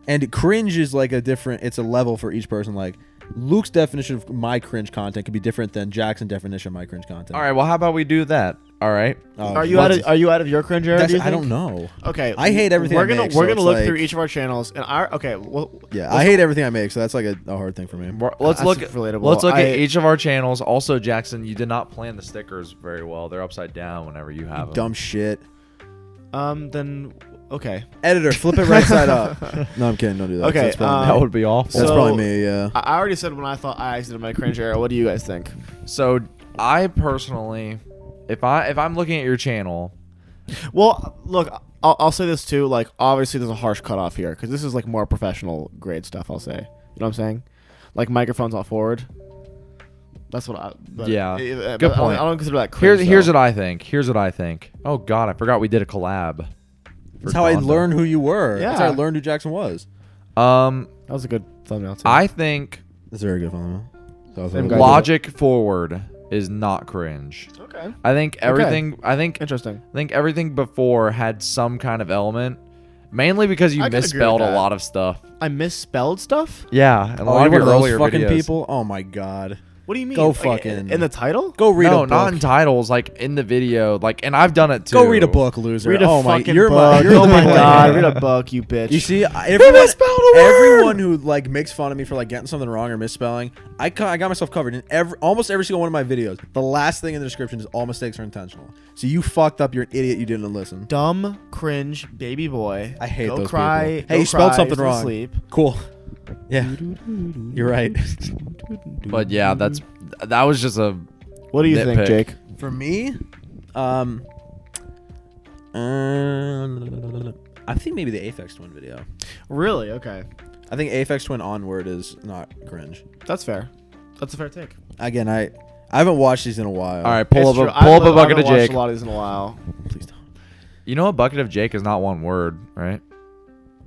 And cringe is like it's a level for each person. Like, Luke's definition of my cringe content could be different than Jackson's definition of my cringe content. All right, well, how about we do that? All right. Oh, Are you out of your cringe era? Do you I think? don't know. Okay, I hate everything We're I gonna make, we're so gonna it's look like- through each of our channels, and I hate everything I make, so that's like a hard thing for me. Let's That's look. relatable. Let's look I- at each of our channels. Also, Jackson, you did not plan the stickers very well. They're upside down whenever you have them. Dumb shit. Then okay. Editor, flip it right side up. No, I'm kidding. Don't do that. Okay, That's probably, That me. would be awful. That's So- probably me. Yeah. I already said when I thought I exited my cringe era. What do you guys think? So I personally, if I'm looking at your channel, Well, look, I'll say this too. Like, obviously, there's a harsh cutoff here because this is like more professional grade stuff. I'll say. You know what I'm saying? Like microphones all forward. That's what I. But, Yeah. but Good I point. don't consider that cringe. here's though. what I think. Here's what I think. Oh God, I forgot we did a collab. That's how I learned who you were. Yeah. That's how I learned who Jackson was. That was a good thumbnail too. I think That's a very good phone. Same guy. Logic Forward is not cringe. Okay. I think everything. I think Interesting. everything before had some kind of element, mainly because you I could agree misspelled with a that. lot of stuff. I misspelled stuff. Yeah, and a Oh, lot you're of one your of those earlier fucking videos. people. Oh my god. What do you mean? Go Like, fucking- in the title. Go read No, a book. not in titles. Like in the video. Like, and I've done it too. Go read a book, loser. Read a oh my, fucking you're book. you're Oh my the- god, read a book, you bitch. You see, misspelled a word. everyone who like makes fun of me for like getting something wrong or misspelling, I got myself covered in almost every single one of my videos. The last thing in the description is all mistakes are intentional. So you fucked up. You're an idiot. You didn't listen. Dumb, cringe, baby boy. I hate go those cry, people. Go Hey, you spelled cry, something go to wrong. Sleep. Cool. Yeah, you're right. But yeah, that was just a. What do you think, Nitpick. Jake? For me, I think maybe the Aphex Twin video. Really? Okay, I think Aphex Twin Onward is not cringe. that's fair. That's a fair take. Again, I haven't watched these in a while. All right, pull It's up true. a pull up a I bucket haven't of watched Jake. a lot of these in a while. Please don't. You know, a bucket of Jake is not one word, right?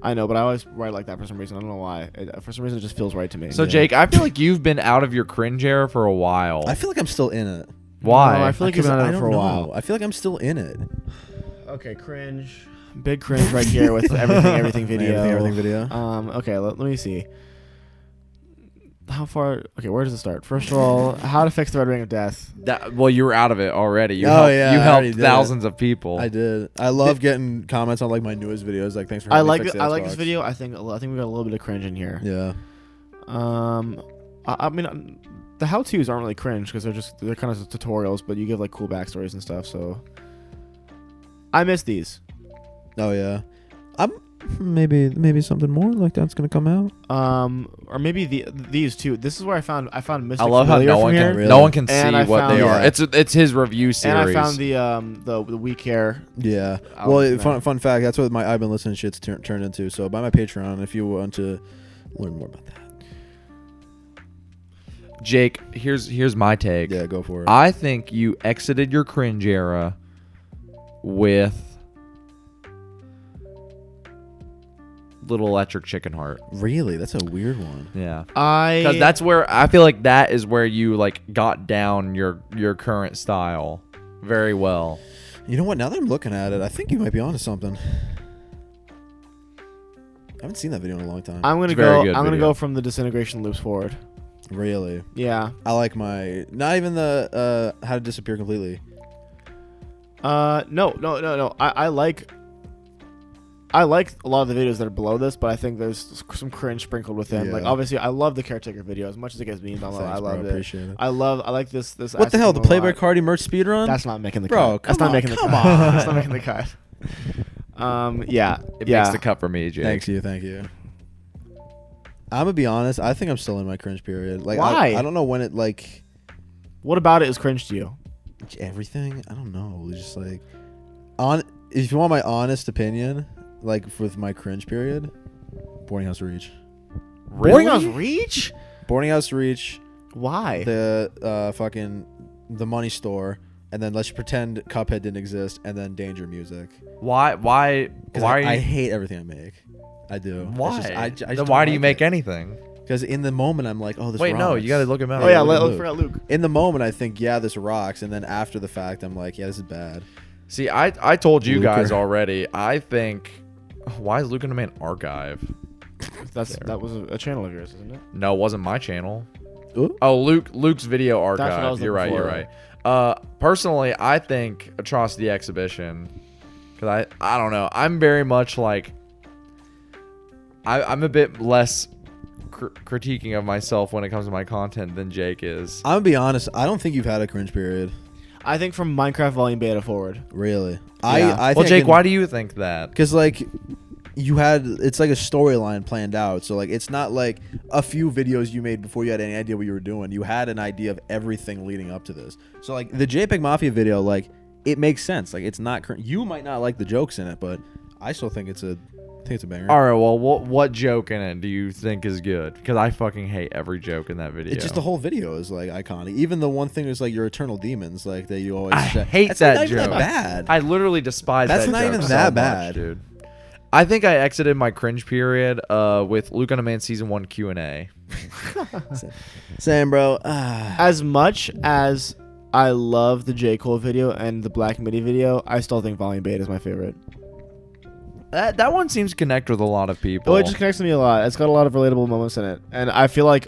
I know, but I always write like that for some reason. I don't know why. For some reason, it just feels right to me. So Yeah. Jake, I feel like you've been out of your cringe era for a while. I feel like I'm still in it. Why? No, I feel like you've been I on it don't for a know. while. I feel like I'm still in it. Okay, cringe. Big cringe right here with everything video. Everything video. Okay, let me see. How far? Okay, where does it start? First of all, how to fix the red ring of death. Well, you were out of it already. You Oh, helped, yeah, you I already helped did thousands of people. I did. I love getting comments on like my newest videos. Like, thanks for. I helping me like fix the I like this Xbox. video. I think we got a little bit of cringe in here. Yeah. I mean, the how-tos aren't really cringe because they're kind of tutorials, but you give like cool backstories and stuff. So I miss these. Oh yeah. I'm maybe something more like that's gonna come out. Or maybe these two. This is where I found Mystic I love how Familiar no from one here. can Really? no one can see And I what found- they are. Yeah. It's his review series. And I found the We Care. Yeah. I Well, like that. fun fact. That's what my I've been listening shit's turned into. So buy my Patreon if you want to learn more about that. Jake, here's my take. Yeah, go for it. I think you exited your cringe era with Little Electric Chicken Heart. Really, that's a weird one. Yeah. I Because that's where I feel like that is where you like got down your current style very well. You know what? Now that I'm looking at it, I think you might be onto something. I haven't seen that video in a long time. I'm gonna It's a very go. good I'm gonna video. go from the disintegration loops forward. Really, Yeah. I like my not even the how to disappear completely. No. I like a lot of the videos that are below this, but I think there's some cringe sprinkled within. Yeah. Like obviously, I love the caretaker video as much as it gets memed. I Thanks, bro, love it. appreciate it. I like this. What the hell? The Playboy Playboy Cardi merch speedrun? That's not making the Bro, cut. That's come not on, making the come cut. on. That's not making the cut. Yeah. It yeah. makes the cut for me, Jake. Thank you. I'm gonna be honest. I think I'm still in my cringe period. Like, Why? I don't know when it like What about it is cringe to you? everything. I don't know. It's just like if you want my honest opinion, like with my cringe period, Boarding House Reach. Boarding House Reach? Boarding House Reach. Why? The fucking the money store, and then let's pretend Cuphead didn't exist, and then Danger Music. Why are I you hate everything I make. I do. why? I just Then don't why do like you make it. anything? Because in the moment I'm like, oh, this Wait, rocks. no, you got to look him out. Oh yeah, look at let's Luke. forget Luke. In the moment I think, yeah, this rocks, and then after the fact I'm like, yeah, this is bad. See, I told you Luker. guys already. I think why is Luke in the Man archive? That was a channel of yours, isn't it? No, it wasn't my channel. Ooh. Oh, Luke's video what I archive. was You're right. looking You're for. right. Personally, I think Atrocity Exhibition, because I don't know. I'm very much like I'm a bit less critiquing of myself when it comes to my content than Jake is. I'm gonna be honest. I don't think you've had a cringe period. I think from Minecraft Volume Beta forward. Really? Yeah. I Well, Jake, why do you think that? Because like it's like a storyline planned out. So like it's not like a few videos you made before you had any idea what you were doing. You had an idea of everything leading up to this. So like the JPEG Mafia video, like it makes sense. Like it's not you might not like the jokes in it, but I still think it's a banger. All right, well, what joke in it do you think is good? Because I fucking hate every joke in that video. It's just the whole video is like iconic. Even the one thing is like your eternal demons, like that you always. I say. hate That's that not even joke. that bad. I literally despise That's that not joke even so that much, bad. dude. I think I exited my cringe period with Luke on a Man Season 1 Q&A. Same, bro. As much as I love the J. Cole video and the Black Midi video, I still think Volume Beta is my favorite. That one seems to connect with a lot of people. Oh, it just connects to me a lot. It's got a lot of relatable moments in it, and I feel like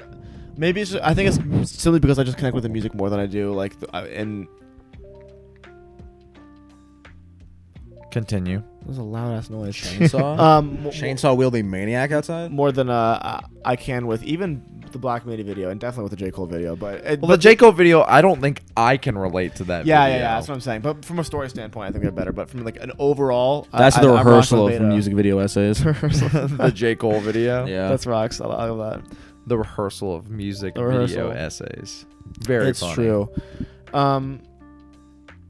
maybe I think it's simply because I just connect with the music more than I do and. Continue. There's a loud ass noise. Chainsaw. Mo- Chainsaw wielding maniac outside. more than I can with even the Black Midi video, and definitely with the J. Cole video. But The J. Cole video, I don't think I can relate to that yeah, video. that's what I'm saying. But from a story standpoint, I think they're better. But from like an overall, That's I- the I'm rocking rehearsal with of Beta. music video essays. The J. Cole video. Yeah, That's rocks. I love that. The rehearsal of music The video rehearsal. essays. Very It's funny. true.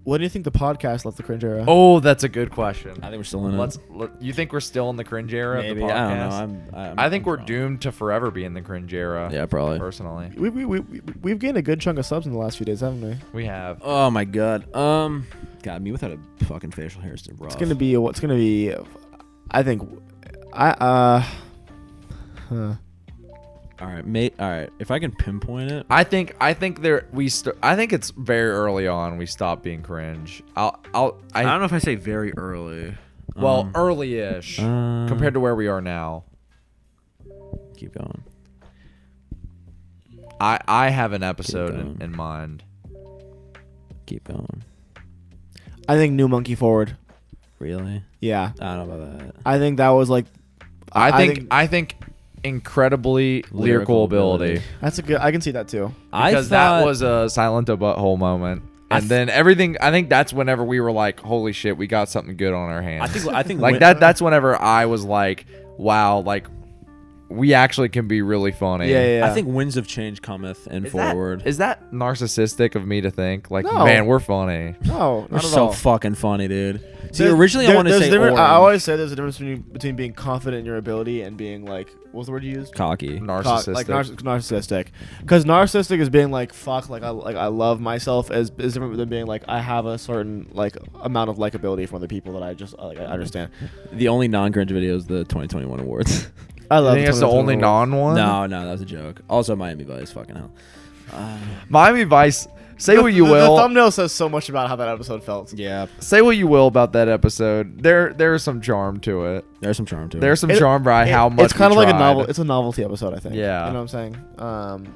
What do you think the podcast left the cringe era? Oh, that's a good question. I think we're still in it. You think we're still in the cringe era Maybe. of the podcast? I don't know. I think we're doomed to forever be in the cringe era. Yeah, probably. Personally, We've gained a good chunk of subs in the last few days, haven't we? we have. Oh my god. God, me without a fucking facial hair is rough. It's gonna be what's gonna be. I think. All right, mate. All right, if I can pinpoint it. I think it's very early on we stopped being cringe. I don't know if I say very early. Early-ish compared to where we are now. Keep going. I have an episode going. in mind. Keep going. I think New Monkey Forward. Really? Yeah, I don't know about that. I think that was like. I think incredibly lyrical ability. That's a good. I can see that too. Because that was a Silento Butthole moment. And then everything, I think that's whenever we were like, holy shit, we got something good on our hands. I think like that's whenever I was like, wow, like we actually can be really funny. Yeah. I think winds of change cometh and forward. Is that narcissistic of me to think? Like, No. man, we're funny. No, We're not at so all. fucking funny, dude. See, There- originally I there- wanted to there's say different- orange. I always say there's a difference between being confident in your ability and being like, what's the word you used? cocky. Narcissistic. Like narcissistic, because narcissistic is being like fuck, like I love myself is different than being like I have a certain like amount of likability from other people that I just like I understand. The only non-cringe video is the 2021 awards. I I love. think it's the only non-one? No, that was a joke. Also, Miami Vice, fucking hell. Miami Vice, say what you The will. thumbnail says so much about how that episode felt. Yeah, Say what you will about that episode. There's some charm to it. there's some charm to it. There's some It- charm by how much It's kind of we like a tried. novel. It's a novelty episode, I think. Yeah. You know what I'm saying?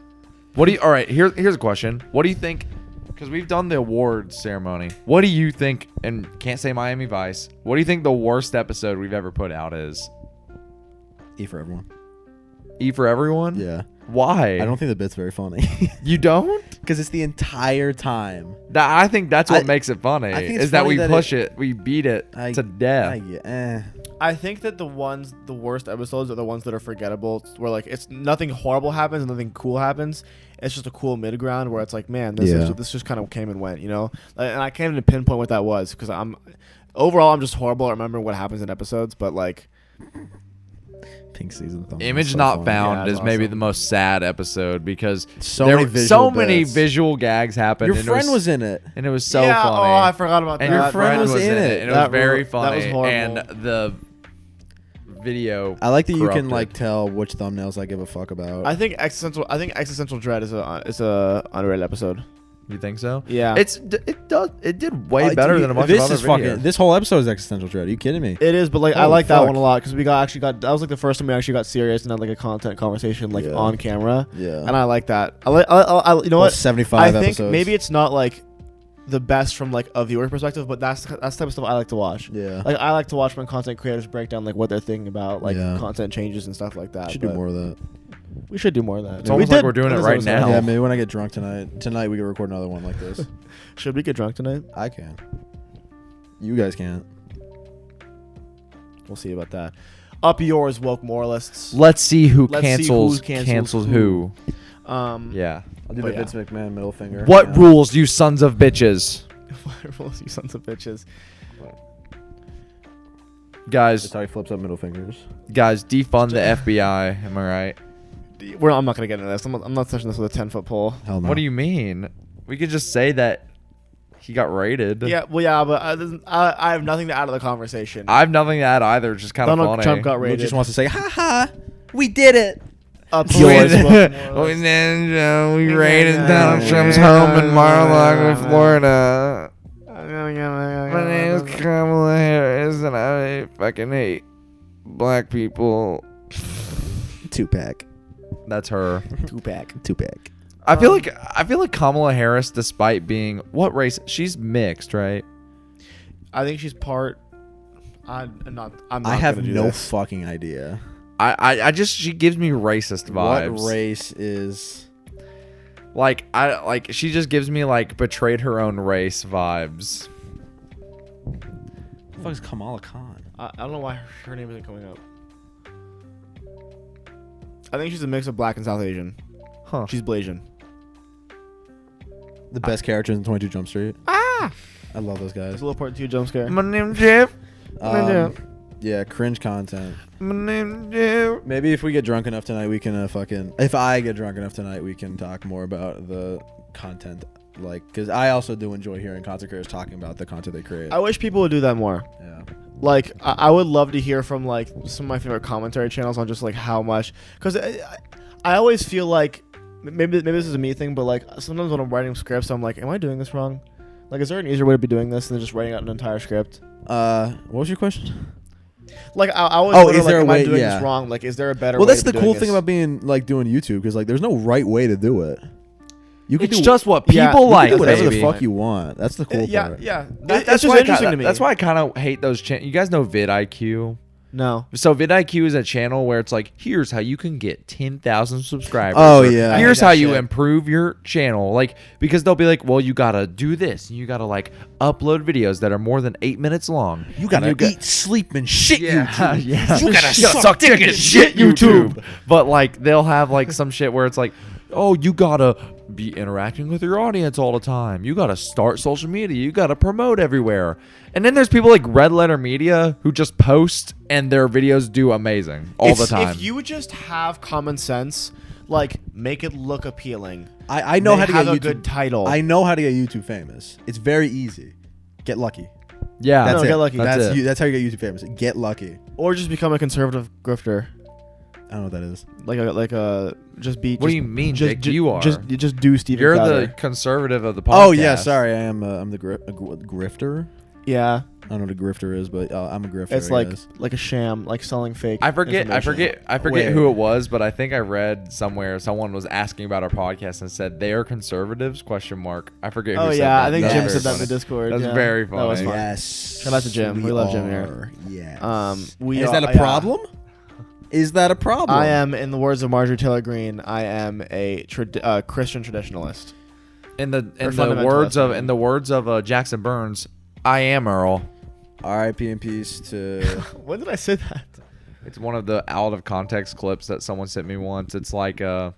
What do you? All right, here's a question. What do you think? Because we've done the awards ceremony. What do you think? And can't say Miami Vice. What do you think the worst episode we've ever put out is? E for everyone. E for everyone? Yeah. Why? I don't think the bit's very funny. You don't? Because it's the entire time. I think that's what I- makes it funny. I think it's is that funny we that push it, we beat it to death. I think that the worst episodes are the ones that are forgettable, where like it's nothing horrible happens and nothing cool happens. It's just a cool mid ground where it's like, man, this just kind of came and went, you know. And I can't even pinpoint what that was because I'm just horrible at remembering what happens in episodes. But like, Pink season. Image Not funny. Found Yeah, is it's maybe awesome. the most sad episode because So there many were visual so many bits. visual gags happened. Your and friend was in it. and it was so yeah, funny. oh, I forgot about and that. your friend was in it, and it was That very ru- funny. That was horrible. And the video. I like that you can corrupted. like tell which thumbnails I give a fuck about. I think existential dread is a underrated episode. You think so? Yeah. It did way better than a bunch this of other is fucking. videos. This whole episode is existential dread. Are you kidding me? It is, but like I Holy like that fuck. one a lot because we got that was like the first time we actually got serious and had like a content conversation like Yeah. on camera. Yeah. And I like that. I you know All what? 75 I think episodes. maybe it's not like the best from like a viewer perspective, but that's the type of stuff I like to watch. Yeah. Like I like to watch when content creators break down like what they're thinking about, like Yeah. content changes and stuff like that. should do but more of that. We should do more of that. It's almost like we're doing it right now. Yeah, maybe when I get drunk tonight. Tonight we can record another one like this. Should we get drunk tonight? I can. You guys can't. We'll see about that. Up yours, woke moralists. Let's see who Let's see cancels who cancels who. Yeah. I'll do But the yeah. Vince McMahon middle finger. What Yeah. rules, you sons of bitches? Rules, you sons of bitches. Guys, That's how he flips up middle fingers. defund the FBI. Am I right? I'm not gonna get into this. I'm not touching this with a 10-foot pole. Hell no. What do you mean? We could just say that he got raided. Yeah, well, yeah, but I have nothing to add to the conversation. I have nothing to add either. Just kind of Donald funny. Trump got He raided. just wants to say, ha ha, we did it. Up We yours, woke raided moralists. Donald Trump's home in Mar-a-Lago, Florida. My name is Kamala Harris, and I fucking hate black people. Two-pack. That's her. Two-pack. Two-pack. I feel like Kamala Harris, despite being what race, she's mixed, right? I think she's part. I'm not I have gonna do no this. fucking idea. I just she gives me racist vibes. What race is... Like she just gives me like betrayed her own race vibes. What the fuck is Kamala Khan? I don't know why her name isn't coming up. I think she's a mix of black and South Asian. Huh. She's Blasian. The best characters in 22 Jump Street. Ah! I love those guys. It's a little part 2 jump scare. My name's Jeff. Yeah, cringe content. My name's Jeff. Maybe if we get drunk enough tonight, we can if I get drunk enough tonight, we can talk more about the content. Like, because I also do enjoy hearing content creators talking about the content they create. I wish people would do that more. Yeah. Like, I would love to hear from, like, some of my favorite commentary channels on just, like, how much... Because I always feel like... Maybe this is a me thing, but, like, sometimes when I'm writing scripts, I'm like, am I doing this wrong? Like, is there an easier way to be doing this than just writing out an entire script? What was your question? Like, I always Oh, wonder, is there like, a am way- I doing yeah. this wrong? Like, is there a better Well, way that's to the be cool doing thing this? about being like doing YouTube, because like there's no right way to do it. You can It's do just what Yeah, people you can like, do whatever baby. the fuck you want. That's the cool Yeah, part. yeah. That's It's just why interesting to me. That's why I kind of hate those channels. You guys know vidIQ? No. So vidIQ is a channel where it's like, here's how you can get 10,000 subscribers. Oh, or yeah. Here's I hate how that you shit. improve your channel. Like, because they'll be like, well, you gotta do this, and you gotta like upload videos that are more than 8 minutes long. You gotta And eat, sleep, and shit YouTube. Yeah. You gotta suck dick and shit YouTube. But like, they'll have like some shit where it's like, oh, you gotta be interacting with your audience all the time. You gotta start social media. You gotta promote everywhere. And then there's people like Red Letter Media who just post and their videos do amazing all the time. If you would just have common sense, like, make it look appealing. I know how to get have a YouTube. good title. I know how to get YouTube famous. It's very easy. Get lucky. yeah, That's No, it. get lucky. That's it. That's how you get YouTube famous. Get lucky. Or just become a conservative grifter. I don't know what that is. Just be. What do you mean, just, Jake? ju- You are. Just do Steven You're Crowder. the conservative of the podcast. Oh yeah, sorry. I'm the grifter. Yeah, I don't know what a grifter is, but I'm a grifter. it's I like guess. a sham, like selling fake. I forget information. Wait. who it was, but I think I read somewhere someone was asking about our podcast and said they are conservatives? ? I forget who Oh said yeah, that. I think That's Jim very said that in funny. the Discord. That's yeah. very That was funny. fun. Yes. Shout out to Jim. We love Jim here. are. Yes. We Is are- that a yeah. problem? Is that a problem? I am, in the words of Marjorie Taylor Greene, I am a Christian traditionalist. In the fundamentalist. words of Jackson Burns, I am Earl. R.I.P. in peace to. When did I say that? It's one of the out of context clips that someone sent me once. It's like so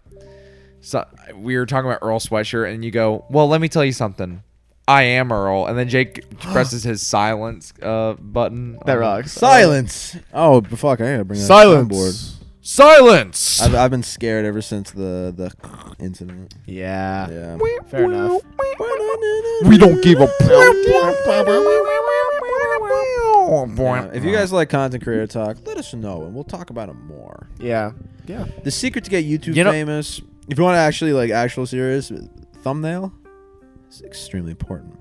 we were talking about Earl Sweatshirt, and you go, well, let me tell you something. I am Earl, and then Jake presses his silence button. That on- rocks. Silence. Oh, but fuck! I gotta bring that on board. Silence. I've been scared ever since the incident. Yeah. Yeah. Fair enough. We don't give a. Yeah, if you guys like content creator talk, let us know and we'll talk about it more. Yeah. Yeah. The secret to get YouTube You know- famous, if you want to actually like actual serious thumbnail, is extremely important.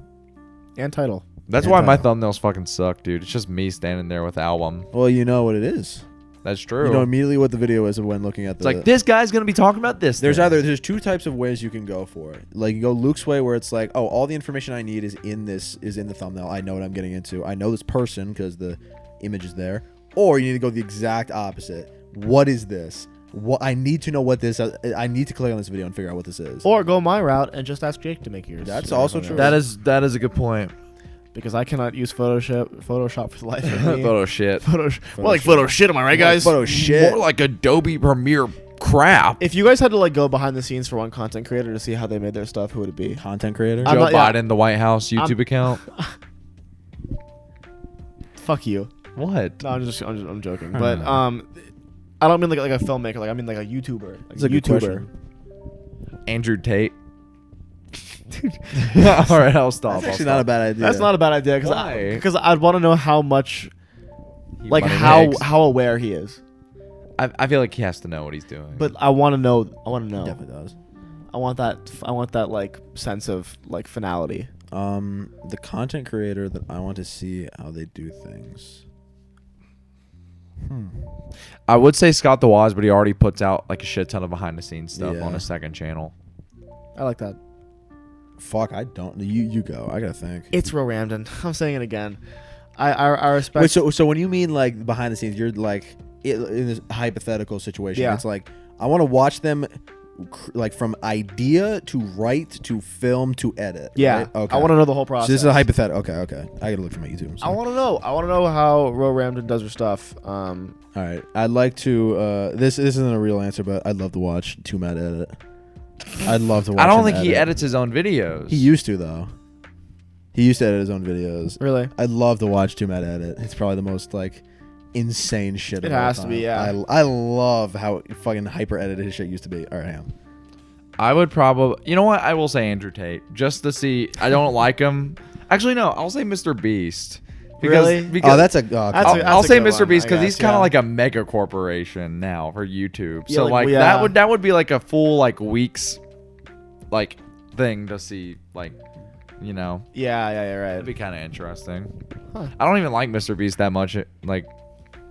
And title. That's And why my title. thumbnails fucking suck, dude. It's just me standing there with the album. Well, you know what it is. That's true. You know immediately what the video is when looking at the. It's like this guy's gonna be talking about this. There's thing. there's two types of ways you can go for it. Like you go Luke's way, where it's like, oh, all the information I need is in the thumbnail. I know what I'm getting into. I know this person because the image is there. Or you need to go the exact opposite. What is this? What I need to know what this. I need to click on this video and figure out what this is. Or go my route and just ask Jake to make yours. That's also true. that is a good point. Because I cannot use Photoshop for the life of me. Photo shit. More like photo shit, am I right, guys? Photo shit. More like Adobe Premiere crap. If you guys had to like go behind the scenes for one content creator to see how they made their stuff, who would it be? Content creator. I'm Joe not- yeah. Biden, the White House YouTube account. Fuck you. What? No, I'm joking. But I don't mean like a filmmaker. Like I mean like a YouTuber. Like That's a good YouTuber. Andrew Tate. All right, I'll stop. That's actually not a bad idea. That's not a bad idea Why? because I'd want to know how much, like Money how makes. how aware he is. I feel like he has to know what he's doing. But I want to know. I want to know. Definitely does. I want that like sense of like finality. The content creator that I want to see how they do things. I would say Scott the Waz, but he already puts out like a shit ton of behind the scenes stuff Yeah. on his second channel. I like that. Fuck, I don't. You go. I gotta think. It's Ro Ramden. I'm saying it again. I respect. Wait, so when you mean like behind the scenes, you're like in this hypothetical situation. Yeah. It's like I want to watch them, like from idea to write to film to edit. yeah. Right? Okay. I want to know the whole process. So this is a hypothetical. Okay. I gotta look for my YouTube. I want to know. I want to know how Ro Ramden does her stuff. All right. I'd like to. This isn't a real answer, but I'd love to watch Two Matt edit. I'd love to watch. I don't him think he edit. edits his own videos. He used to though. He used to edit his own videos. Really? I'd love to watch Two Matt edit. It's probably the most like insane shit. It of all has to time. be, yeah. I love how fucking hyper edited his shit used to be. All right, Ham. I would probably. You know what? I will say Andrew Tate just to see. I don't like him. Actually, no. I'll say Mr. Beast. Really? Because Oh, that's a. That's I'll a say good Mr. one, Beast I because he's guess, kind of yeah. like a mega corporation now for YouTube. Yeah, So like, like yeah. that would be like a full like weeks like thing to see, like, you know. Yeah, right. It'd be kind of interesting. Huh. I don't even like Mr. Beast that much. Like,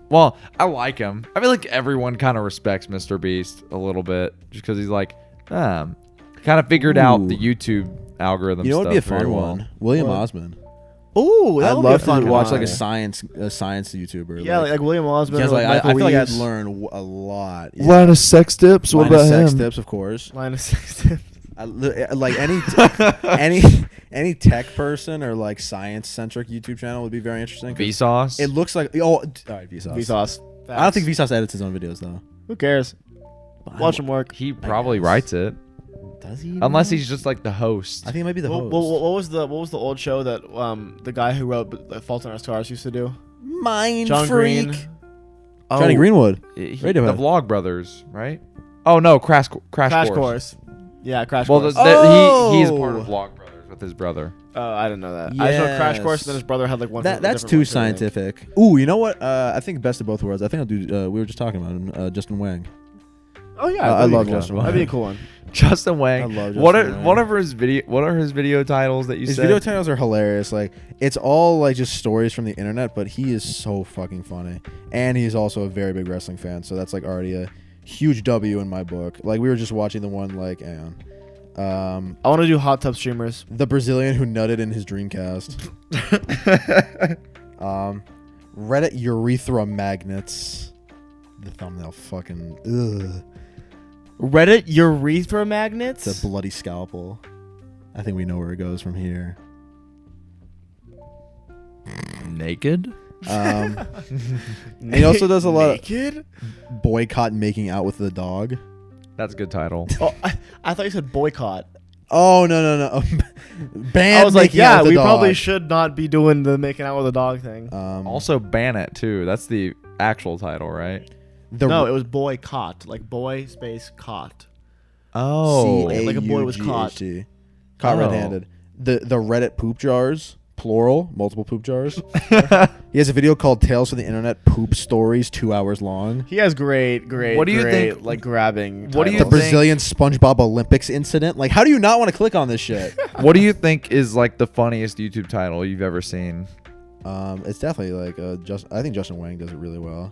well, I like him. I feel like everyone kind of respects Mr. Beast a little bit just because he's like, kind of figured out the YouTube algorithm. You know what would be a stuff very fun well. one? William What? Osmond. Ooh, that I'd would be a love to fun watch one. like a science YouTuber. Yeah, like William Osmond. because like I Michael feel like I'd Reeves. learn a lot. Line of sex tips. What Line of about sex him? tips, of course. Line of sex tips. Like any tech person or like science centric YouTube channel would be very interesting. 'cause Vsauce. It looks like all right, Vsauce. Vsauce. I don't think Vsauce edits his own videos though. Who cares? Watch him work. He probably guess. writes it, Does he? unless he's just like the host. I think it might be the What host. was the old show that the guy who wrote Fault in Our Stars used to do? Mind John freak. Green. Johnny Greenwood. The Radiohead. Vlog Brothers, right? Oh no, Crash Course. Yeah, Crash Well, Course. he's a part of Vlog Brothers with his brother. Oh, I didn't know that. I just know Crash Course, and then his brother had like one. That's different too one, too, I think. scientific. Ooh, you know what? I think best of both worlds. I think I'll do. We were just talking about him, Justin Wang. Oh yeah, I that'd be love cool. Justin That'd be a Wang. cool one. Justin Wang. I love What Justin are Wang. what are his video titles that you His said? video titles are hilarious. Like it's all like just stories from the internet, but he is so fucking funny, and he's also a very big wrestling fan. So that's like already a huge W in my book. Like we were just watching the one like, hang on. I want to do hot tub streamers. The Brazilian who nutted in his Dreamcast. Reddit urethra magnets. The thumbnail fucking ugh. Reddit urethra magnets. It's a bloody scalpel. I think we know where it goes from here. Naked? And he also does a lot Naked? of boycott making out with the dog. That's a good title. Oh, I thought you said boycott. Oh no. Ban I was like, making out yeah, with the we dog. probably should not be doing the making out with a dog thing. Also ban it too. That's the actual title, right? No, it was boycott, like boy space caught. Oh. like a boy was caught. Caught Oh. red-handed. The Reddit poop jars plural, multiple poop jars. He has a video called Tales from the Internet Poop Stories, 2 hours long. He has great, What do you think- like grabbing. what do you The titles. think- Brazilian SpongeBob Olympics incident. Like, how do you not want to click on this shit? What do you think is like the funniest YouTube title you've ever seen? It's definitely like I think Justin Wang does it really well.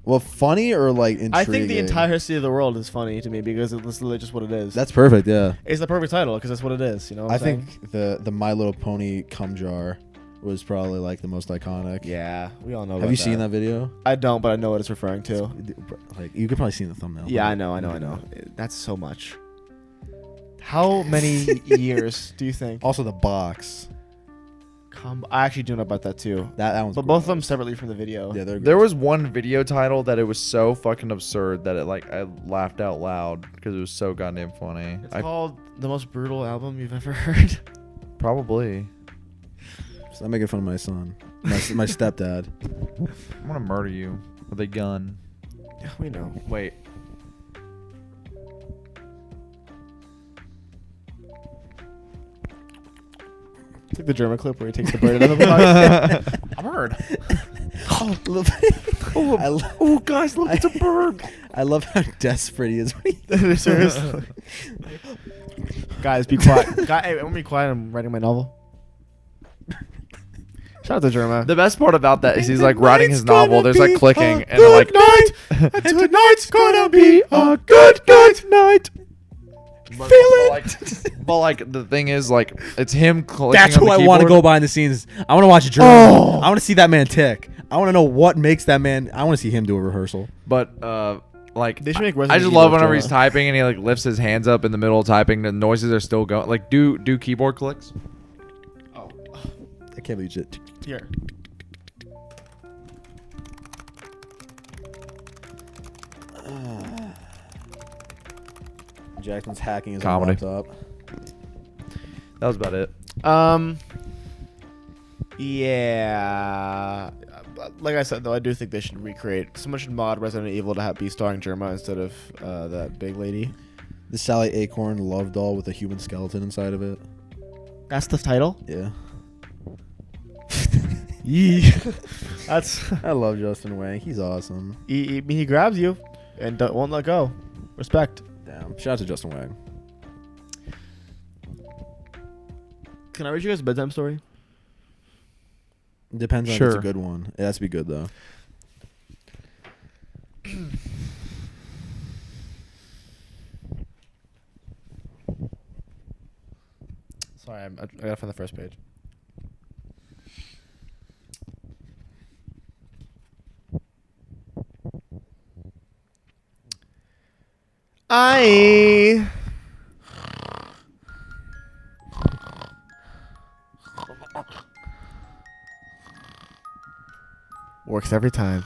Well, funny or like intriguing? I think the entire history of the world is funny to me because it's literally just what it is. That's perfect. Yeah. It's the perfect title because that's what it is. You know. What I I'm saying? think the My Little Pony cum jar was probably like the most iconic. Yeah, we all know. Have about you seen that video? I don't, but I know what it's referring to. Like, you could probably see in the thumbnail. Yeah, I know. That's so much. How many years do you think? Also, the box. I actually do know about that too. That one's. But both of them separately from the video. Yeah, they're. There was one video title that it was so fucking absurd that it like I laughed out loud because it was so goddamn funny. It's called the most brutal album you've ever heard. Probably. I'm making fun of my son, my stepdad. I'm gonna murder you with a gun. Yeah, we know. Wait. It's like the German clip where he takes the bird out of the box. A bird. Oh, guys, look, it's a bird. I love how desperate he is. Seriously. Guys, be quiet. Hey, I want to be quiet. I'm writing my novel. Shout out to Germa. The best part about that is he's like writing his novel. There's like clicking and Good they're like night. And tonight's gonna be a good night. but like the thing is like it's him clicking. That's on who the I want to keyboard. go behind the scenes. I want to watch a journal. Oh. I want to see that man tick. I want to know what makes that man. I want to see him do a rehearsal. But like They should make I Resident just Evil love whenever Germa. he's typing and he like lifts his hands up in the middle of typing. The noises are still going. Like do keyboard clicks. Oh, I can't believe it. here. Jackson's hacking his Comedy. laptop. That was about it. Yeah. Like I said, though, I do think they should recreate. Someone should mod Resident Evil to be starring Germa instead of that big lady. The Sally Acorn love doll with a human skeleton inside of it. That's the title. Yeah. Yee. That's. I love Justin Wang. He's awesome. He grabs you and won't let go. Respect. Damn. Shout out to Justin Wang. Can I read you guys a bedtime story? Depends on if it's a good one. It has to be good though. Sorry, I got it from the first page. I works every time.